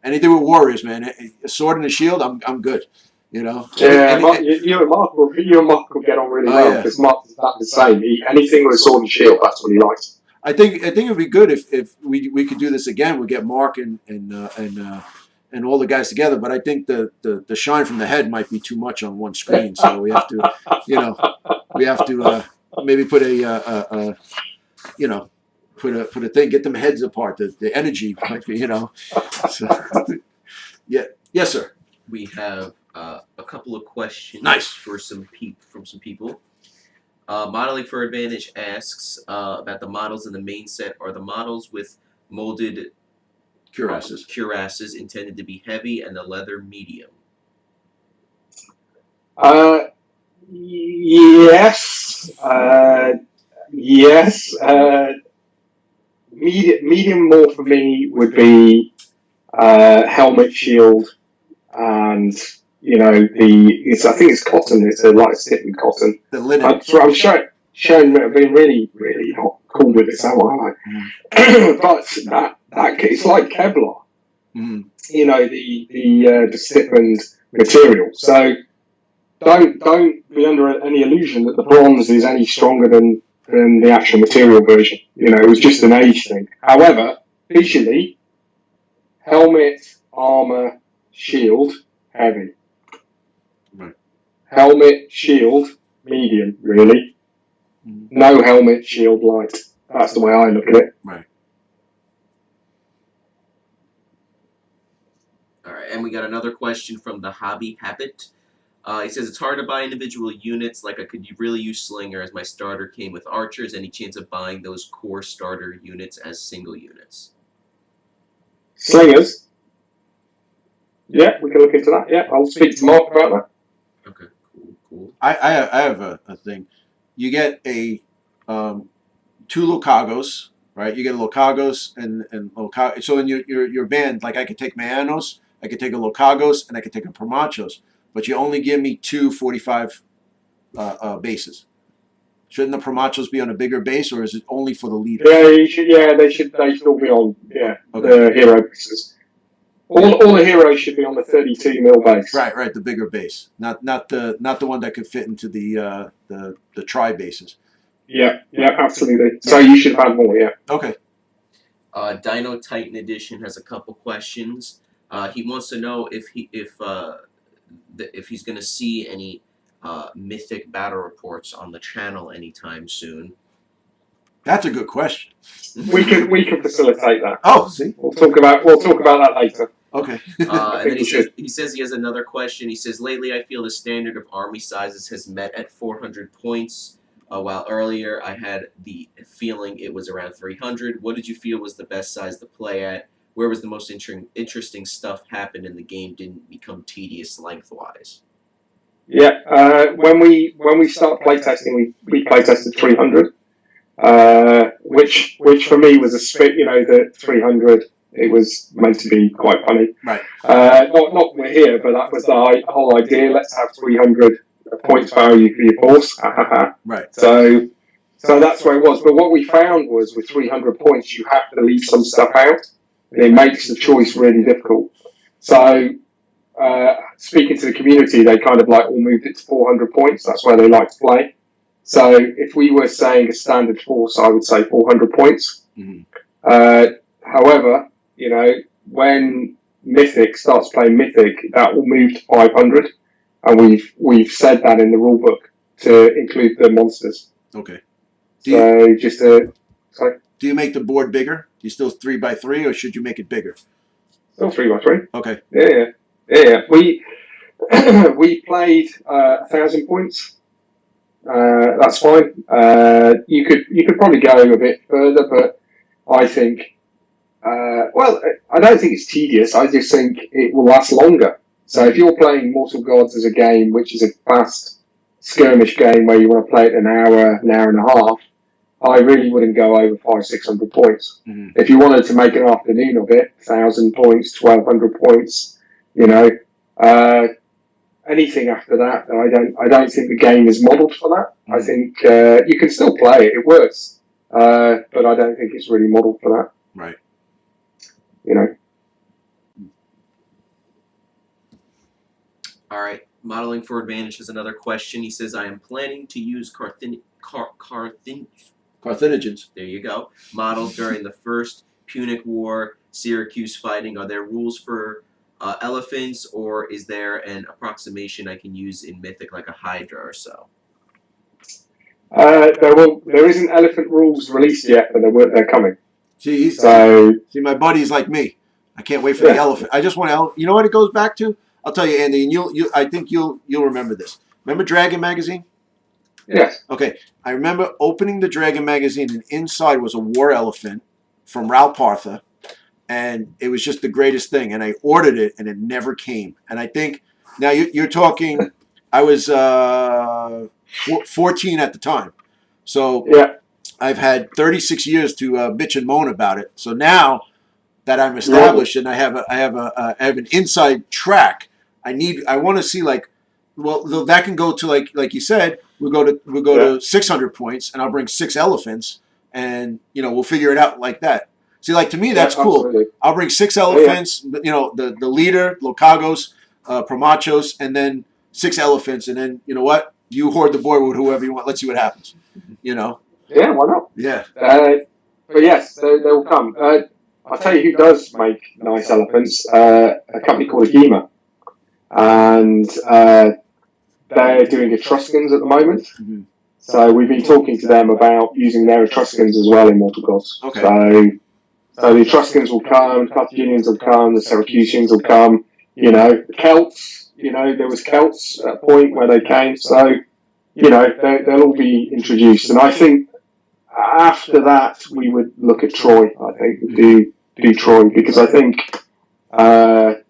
Anything with Warriors, man. A sword and a shield, I'm good. Yeah, you and Mark will get on really well because Mark's about the same. Anything with a sword and shield, that's what he likes. I think it would be good if we could do this again. We'll get Mark and all the guys together. But I think the shine from the head might be too much on one screen, so we have to maybe put put a thing, get them heads apart. The energy might be, So, yeah, yes, sir. We have a couple of questions. Nice. from some people. Modeling for Advantage asks about the models in the main set. Are the models with molded cuirasses intended to be heavy and the leather medium? Yes. Yes. Medium more for me would be helmet, shield, and I think it's cotton. It's a light stiffened cotton. The linen. I'm showing being really, really not cool with this, am I? But that it's like Kevlar. The stiffened material. So don't be under any illusion that the bronze is any stronger than than the actual material version. You know, it was just an age thing. However, visually, helmet, armor, shield, heavy. Right. Helmet, shield, medium, really. No helmet, shield, light. That's the way I look at it. Right. All right, and we got another question from the Hobby Habit. He says it's hard to buy individual units. Like I could really use Slinger as my starter came with Archers. Any chance of buying those core starter units as single units? Slingers. Yeah, we can look into that. Yeah, I'll speak to Mark about that. Okay, cool. I have a thing. You get a 2 Locagos, right? You get a Locagos and Locagos. So in your band, like I could take Mayanos, I could take a Locagos, and I could take a Promachos. But you only give me 2 45 bases. Shouldn't the Promachos be on a bigger base, or is it only for the leaders? Yeah, they should all be on the hero bases. All the heroes should be on the 32 mil base. Right, the bigger base, not the one that could fit into the tri bases. Yeah, absolutely. So you should have more, yeah. Okay. Dino Titan Edition has a couple questions. He wants to know if he's going to see any mythic battle reports on the channel anytime soon. That's a good question. We can facilitate that. Oh, see, we'll talk about that later. Okay. And then he says he has another question. He says, lately I feel the standard of army sizes has met at 400 points, while earlier I had the feeling it was around 300. What did you feel was the best size to play at? Where was the most interesting stuff happened in the game didn't become tedious lengthwise? Yeah, when we started playtesting, we playtested 300, which for me was a spit. You know, the 300. It was meant to be quite funny. Right. Not we're here, but that was the whole idea. Let's have 300 points value for your force. Right. So that's where it was. But what we found was with 300 points, you have to leave some stuff out, and it makes the choice really difficult. So speaking to the community, they kind of like all moved it to 400 points. That's where they like to play. So if we were saying a standard force, I would say 400 points. Mm-hmm. However, you know, when Mythic starts playing Mythic, that will move to 500, and we've said that in the rulebook to include the monsters. Okay. Do you make the board bigger? Do you still 3x3, or should you make it bigger? Still 3x3. Okay. Yeah. We played 1,000 points. That's fine. You could probably go a bit further, but I think. I don't think it's tedious. I just think it will last longer. So if you're playing Mortal Gods as a game, which is a fast skirmish game where you want to play it an hour and a half, I really wouldn't go over 500-600 points. Mm-hmm. If you wanted to make an afternoon of it, 1,000 points, 1,200 points, you know, anything after that, I don't think the game is modelled for that. Mm-hmm. I think you can still play it; it works, but I don't think it's really modelled for that. Right. You know. All right. Modeling for Advantage has another question. He says, I am planning to use Carthaginians. There you go. Models during the First Punic War, Syracuse fighting. Are there rules for elephants, or is there an approximation I can use in Mythic, like a Hydra or so? There isn't elephant rules released yet, but they're coming. See, my buddy's like me. I can't wait for the elephant. I just want to. You know what it goes back to? I'll tell you, Andy, and I think you'll remember this. Remember Dragon magazine? Yes. Okay. I remember opening the Dragon magazine, and inside was a war elephant from Ralpartha, and it was just the greatest thing. And I ordered it, and it never came. And I think now you're talking. I was 14 at the time, so yeah. I've had 36 years to bitch and moan about it. So now that I'm established and I have an inside track, I want to see that can go to like you said, we'll go to 600 points, and I'll bring 6 elephants, and we'll figure it out like that. See, to me that's cool. Absolutely. I'll bring 6 elephants, the leader, Locagos, Promachos, and then 6 elephants, and then you know what? You hoard the board with whoever you want. Let's see what happens. Yeah, why not? Yeah. But yes, they will come. I'll tell you who does make nice elephants. A company called Agema, and they're doing Etruscans at the moment. Mm-hmm. So we've been talking to them about using their Etruscans as well in Mortal Gods. Okay. So the Etruscans will come, Carthaginians will come, the Syracusans will come. The Celts. There was Celts at a point where they came. So they'll all be introduced, and I think after that we would look at Troy. I think do Troy, because I think the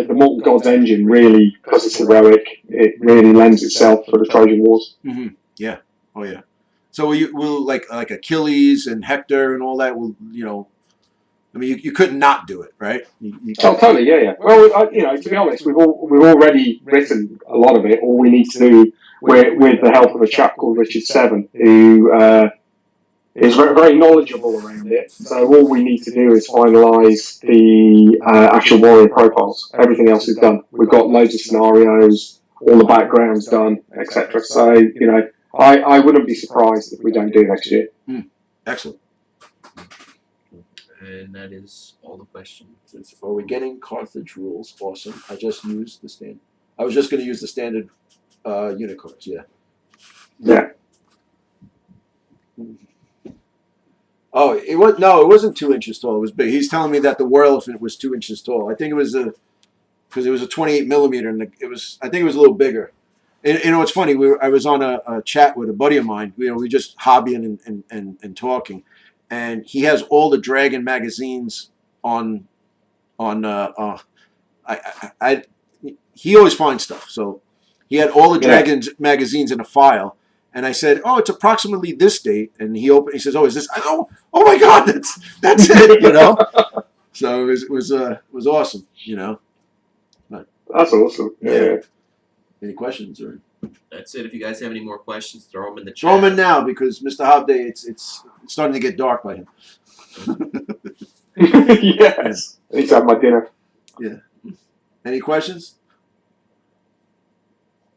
Mortal Gods engine really, because it's heroic, it really lends itself for the Trojan Wars. Mm-hmm. Yeah. Oh yeah. So will like Achilles and Hector and all that will I mean you could not do it, right? Oh, totally, yeah. Well, to be honest, we've already written a lot of it. All we need to do, with the help of a chap called Richard Seven, who is very, very knowledgeable around it. So all we need to do is finalise the actual warrior profiles. Everything else is done. We've got loads of scenarios, all the backgrounds done, etc. So I wouldn't be surprised if we don't do it next year. Excellent. And that is all the questions. Are we getting Carthage rules? Awesome. I just used the standard. I was just going to use the standard unit cards. Yeah. Yeah. Oh, it wasn't 2 inches tall. It was big. He's telling me that the war elephant was 2 inches tall. I think it was because it was a 28 millimeter, and I think it was a little bigger. And it's funny. I was on a chat with a buddy of mine. We just hobbying and talking, and he has all the Dragon magazines on. He always finds stuff, so he had all the Dragons magazines in a file. And I said, "Oh, it's approximately this date." And he says, "Oh, is this?" I go, "Oh my God, that's it," So it was awesome, But, that's awesome. Yeah. Any questions or? That's it. If you guys have any more questions, throw them in the chat. Throw them in now because Mr. Hobday, it's starting to get dark by him. Yes. I need to have my dinner. Yeah. Any questions?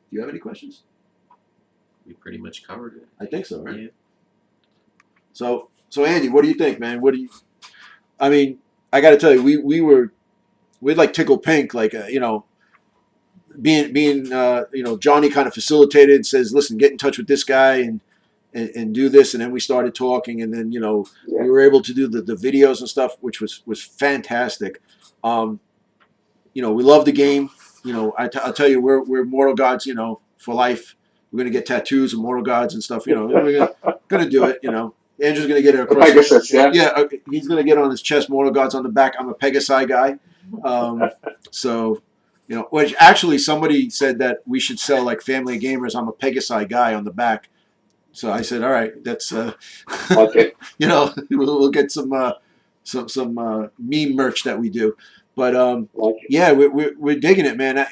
Do you have any questions? We pretty much covered it. I think so, right? Yeah. So Andy, what do you think, man? I mean, I got to tell you, we'd like tickle pink, like being Johnny kind of facilitated, says, "Listen, get in touch with this guy and do this," and then we started talking, and then we were able to do the videos and stuff, which was fantastic. We love the game. I'll tell you, we're Mortal Gods, for life. We're gonna get tattoos of Mortal Gods and stuff. We're gonna do it. Andrew's gonna get it across. Pegasus, yeah. Yeah, he's gonna get on his chest Mortal Gods on the back. I'm a Pegasi guy. Which actually somebody said that we should sell like Family Gamers. I'm a Pegasi guy on the back. So I said, all right, that's Okay. we'll get some meme merch that we do. But yeah, we're digging it, man.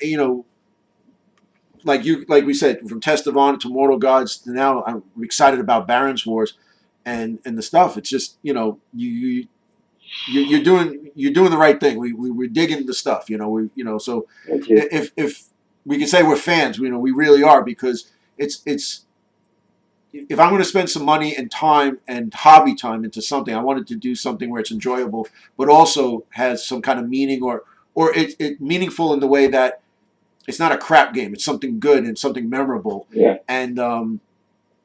Like we said, from Test of Honor to Mortal Gods to now, I'm excited about Baron's Wars and the stuff. It's just you're doing the right thing. We're digging the stuff. So if we can say we're fans, we really are, because it's if I'm going to spend some money and time and hobby time into something, I wanted to do something where it's enjoyable, but also has some kind of meaning or it meaningful in the way that it's not a crap game. It's something good and something memorable. Yeah. And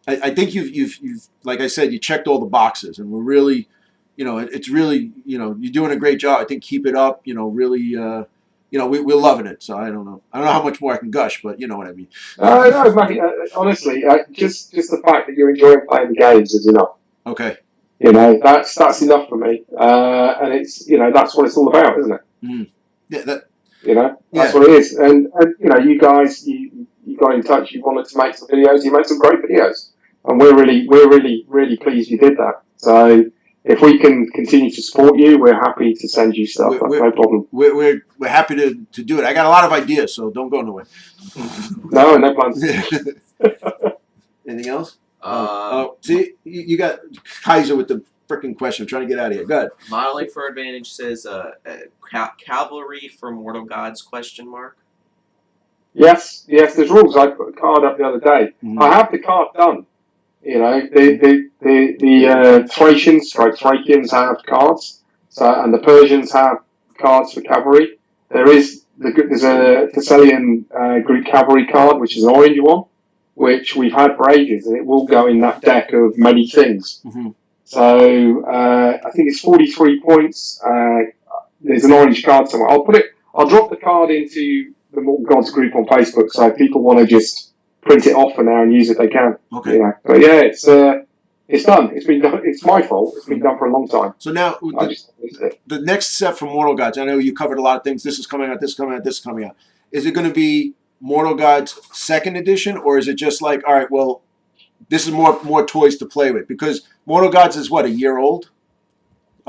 I think you've like I said, you checked all the boxes, and we're really, it's really, you're doing a great job. I think keep it up. Really, we're loving it. So I don't know how much more I can gush, but you know what I mean. No, mate, honestly, just the fact that you're enjoying playing the games is enough. Okay. That's enough for me. And it's that's what it's all about, isn't it? Mm. Yeah. That's what it is. And you guys, you got in touch. You wanted to make some videos. You made some great videos, and we're really pleased you did that. So if we can continue to support you, we're happy to send you stuff. No problem. We're happy to do it. I got a lot of ideas, so don't go nowhere. No plans. Anything else? See, you got Kaiser with the freaking question. I'm trying to get out of here. Go ahead. Modeling for Advantage says cavalry for Mortal Gods ? Yes. There's rules. I put a card up the other day. Mm-hmm. I have the card done. You know, the Thracians, Thracians have cards, and the Persians have cards for cavalry. There's a Thessalian Greek cavalry card, which is an orange one, which we've had for ages, and it will go in that deck of many things. Mm-hmm. So I think it's 43 points. There's an orange card somewhere. I'll drop the card into the Mortal Gods group on Facebook, so if people want to just print it off for now and use it, they can. Okay. You know. But yeah, it's done. It's been done. It's my fault. It's been done for a long time. So now the next step for Mortal Gods. I know you covered a lot of things. This is coming out. This is coming out. This is coming out. Is it going to be Mortal Gods second edition, or is it just like, all right, well, this is more toys to play with? Because Mortal Gods is what, a year old?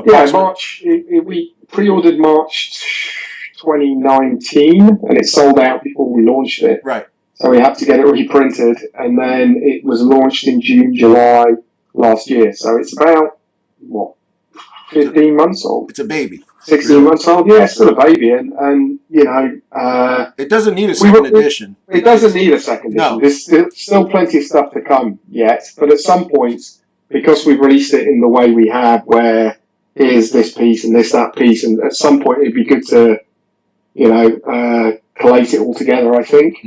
Yeah, March. We pre-ordered March 2019, and it sold out before we launched it. Right. So we had to get it reprinted, and then it was launched in June, July last year. So it's about, 15 months old? It's a baby. 16 months old? Yeah, it's still a baby. And you know... it doesn't need a second edition. It doesn't need a second edition. No. There's still plenty of stuff to come yet. But at some point, because we've released it in the way we have, where here's this piece and that piece, and at some point it'd be good to, you know, collate it all together, I think.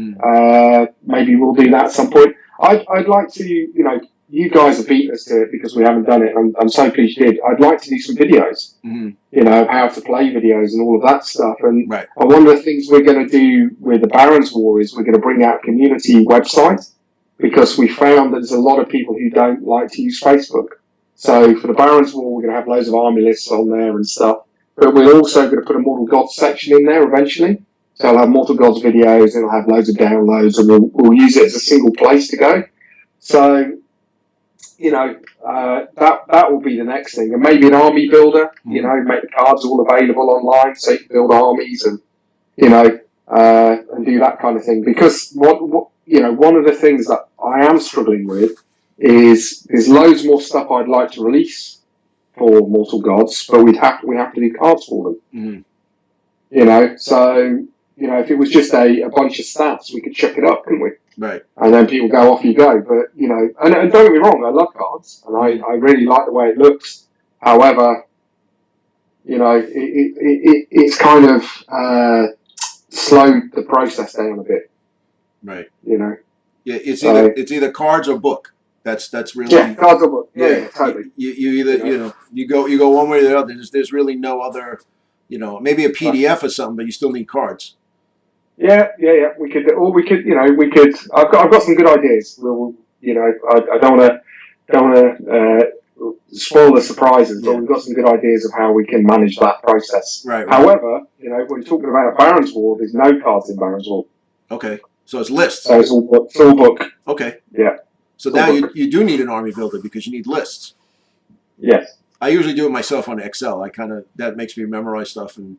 Maybe we'll do that at some point. I'd like to, you know, you guys have beaten us to it because we haven't done it. I'm so pleased you did. I'd like to do some videos, you know, how to play videos and all of that stuff. And one of the things we're going to do with the Barons War is we're going to bring out a community website, because we found that there's a lot of people who don't like to use Facebook. So for the Barons War, we're going to have loads of army lists on there and stuff. But we're also going to put a Mortal Gods section in there eventually. So I'll have Mortal Gods videos, and it'll have loads of downloads, and we'll use it as a single place to go. So, you know, that will be the next thing. And maybe an army builder, you know, make the cards all available online so you can build armies and, you know, and do that kind of thing. Because, you know, one of the things that I am struggling with is there's loads more stuff I'd like to release for Mortal Gods, but we have to do cards for them. You know, so, you know, if it was just a bunch of stats, we could chuck it up, couldn't we? Right. And then people go, off you go. But, you know, and don't get me wrong, I love cards, and I really like the way it looks. However, you know, it's kind of slowed the process down a bit. Right. You know? Yeah, it's either cards or book. That's really... Yeah, cards or book. Yeah, totally. You either, you know, you go one way or the other. There's really no other... You know, maybe a PDF or something, but you still need cards. Yeah. We could. I've got some good ideas. We'll, you know, I don't want to spoil the surprises, but we've got some good ideas of how we can manage that process. Right. However, you know, when you're talking about Barons War, there's no cards in Barons War. Okay, so it's lists. So it's all book. It's all book. Okay. Yeah. So now you do need an army builder because you need lists. Yes. I usually do it myself on Excel. That makes me memorize stuff, and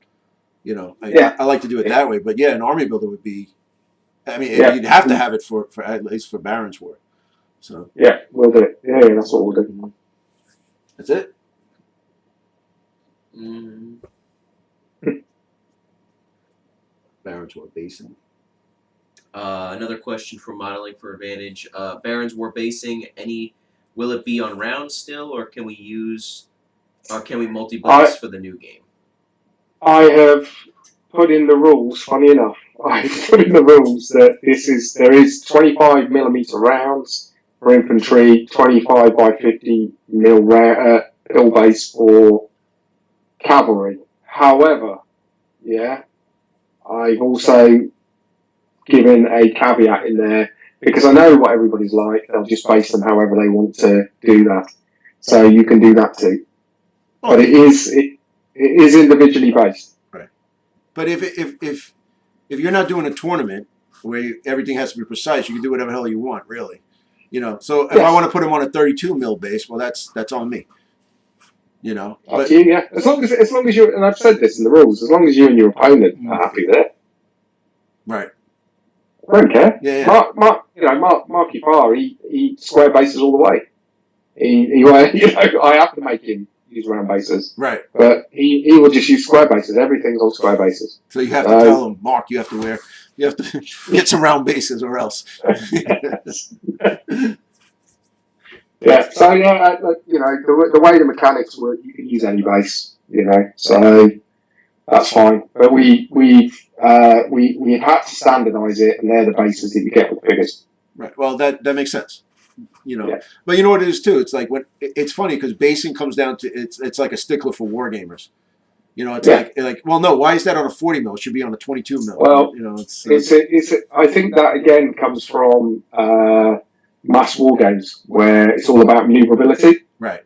you know, I like to do it that way. But yeah, an army builder would be. I mean, you'd have to have it for at least for Barons War. So yeah, we'll do it. Yeah, that's what we'll do. That's it. Barons War basing. Another question for Modeling for Advantage. Barons War basing. Will it be on rounds still, or can we multi-base for the new game? I have put in the rules. Funny enough, I've put in the rules that there is 25mm rounds for infantry, 25 by 50 mil hill base for cavalry. However, I've also given a caveat in there, because I know what everybody's like. They'll just base them however they want to do that. So you can do that too. But it is individually based. Right. But if you're not doing a tournament where everything has to be precise, you can do whatever the hell you want, really. You know. So if I want to put them on a 32 mil base, well, that's on me. You know. Up to you, yeah. As long as you, and I've said this in the rules, as long as you and your opponent are happy there. Right. I don't care. Yeah. Marky Farr, he square bases all the way. I have to make him use round bases. Right. But he will just use square bases. Everything's on square bases. So you have to tell him, Mark, you have to get some round bases or else. Yeah. So yeah, you know, the way the mechanics work, you can use any base. You know, so that's fine. But we had to standardise it, and they're the bases that you get with the figures. Right. Well, that makes sense. You know, Yeah. but you know what it is too. It's like when it's funny because basing comes down to it's like a stickler for war gamers. You know, it's Yeah. like well, no, why is that on a 40 mil? It should be on a 22 mil. Well, You know, it's I think that again comes from mass war games where it's all about maneuverability. right.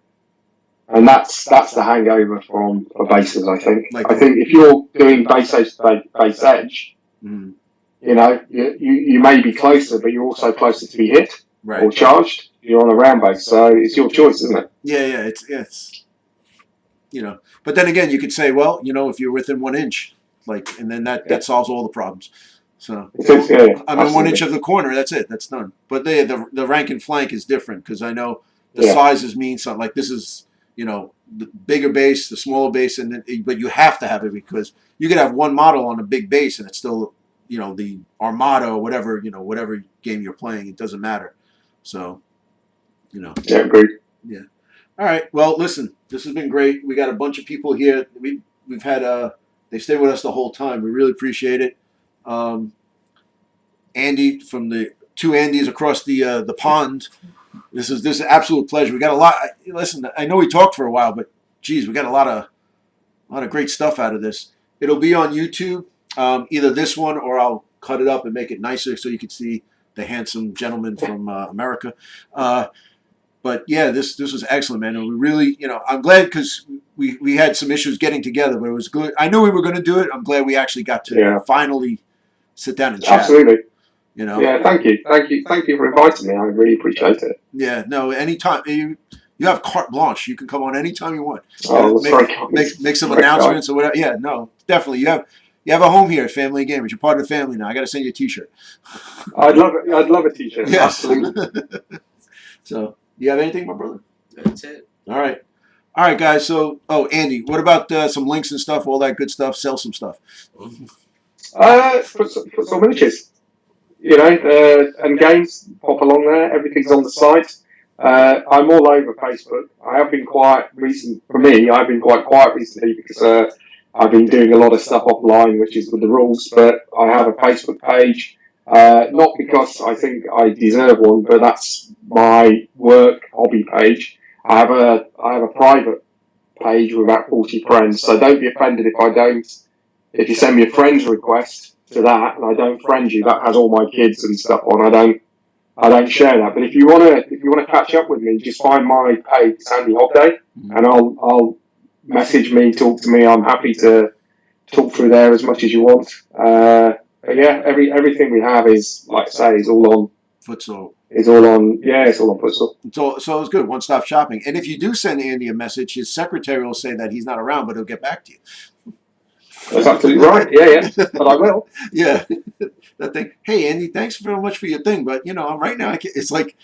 And that's the hangover from bases. I think. Like I think if you're doing base edge, mm, you know, you may be closer, but you're also closer to be hit or right. charged. You're on a round base, so it's your choice, isn't it? Yeah, yeah. It's you know, but then again, you could say, well, you know, if you're within 1 inch, like, and then that solves all the problems. So Yeah, I'm in 1 inch of the corner. That's it. That's done. But the rank and flank is different because I know the sizes mean something. Like this is, you know, the bigger base, the smaller base, and then, but you have to have it because you could have one model on a big base and it's still, you know, the Armada or whatever, you know, whatever game you're playing, it doesn't matter. So, you know. Yeah, agreed. Yeah. All right. Well, listen, this has been great. We got a bunch of people here. We've had they stayed with us the whole time. We really appreciate it. Andy from the two Andys across the pond. This is an absolute pleasure. We got a lot. Listen, I know we talked for a while, but geez, we got a lot of great stuff out of this. It'll be on YouTube, either this one or I'll cut it up and make it nicer so you can see the handsome gentleman from America. But yeah, this was excellent, man. And we really, you know, I'm glad because we had some issues getting together, but it was good. I knew we were going to do it. I'm glad we actually got to finally sit down and chat. Absolutely. You know. Yeah, thank you for inviting me. I really appreciate it. Yeah, no, anytime you have carte blanche, you can come on anytime you want. Oh, that's very kind. Make some announcements or whatever. Yeah, no, definitely. You have a home here at Family Gamers. You're part of the family now. I got to send you a T-shirt. I'd love a T-shirt. Yes. Absolutely. So, you have anything, my brother? That's it. All right, guys. So, Andy, what about some links and stuff, all that good stuff? Sell some stuff. Put some miniatures. You know, and games pop along there. Everything's on the site. I'm all over Facebook. I have been quiet recently. For me, I've been quite quiet recently because I've been doing a lot of stuff offline, which is with the rules. But I have a Facebook page, not because I think I deserve one, but that's my work hobby page. I have a private page with about 40 friends, so don't be offended if I don't. If you send me a friend's request to that and I don't friend you, that has all my kids and stuff on. I don't share that. But if you wanna catch up with me, just find my page, Andy Hobday, and I'll message me, talk to me. I'm happy to talk through there as much as you want. But yeah, everything we have is, like I say, is all on Futsal. It's all on Futsal. So it's good. One stop shopping. And if you do send Andy a message, his secretary will say that he's not around, but he'll get back to you. That's absolutely right. Yeah. But I will. Yeah. That thing. Hey, Andy, thanks very much for your thing, but you know, right now it's like,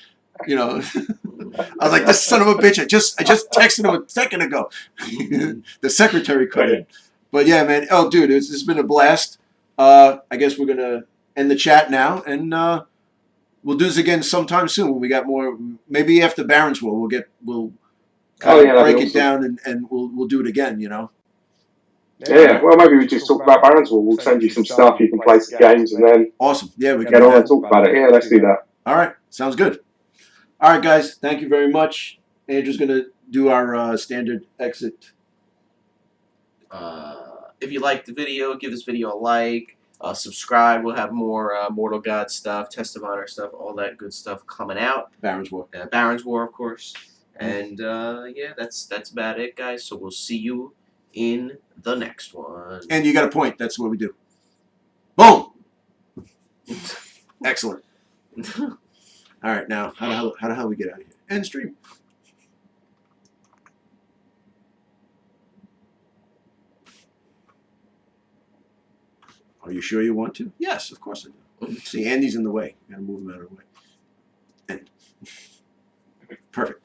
you know, I was like, this son of a bitch. I just texted him a second ago. The secretary couldn't. But yeah, man. Oh, dude, it's been a blast. I guess we're gonna end the chat now, and we'll do this again sometime soon when we got more. Maybe after Barons War, we'll kind of break it down and we'll do it again. You know. Yeah. Well, maybe we just talk about Barons War. We'll send you some stuff. You can play some games, and then awesome. Yeah, we can get on and talk about it. Yeah, let's do that. All right, sounds good. All right, guys, thank you very much. Andrew's gonna do our standard exit. If you liked the video, give this video a like. Subscribe. We'll have more Mortal God stuff, Test of Honor stuff, all that good stuff coming out. Barons War. Barons War, of course. And yeah, that's about it, guys. So we'll see you in the next one. And you got a point. That's what we do. Boom. Excellent. All right, now how the hell we get out of here? End stream. Are you sure you want to? Yes, of course I do. See, Andy's in the way. Got to move him out of the way. End. Perfect.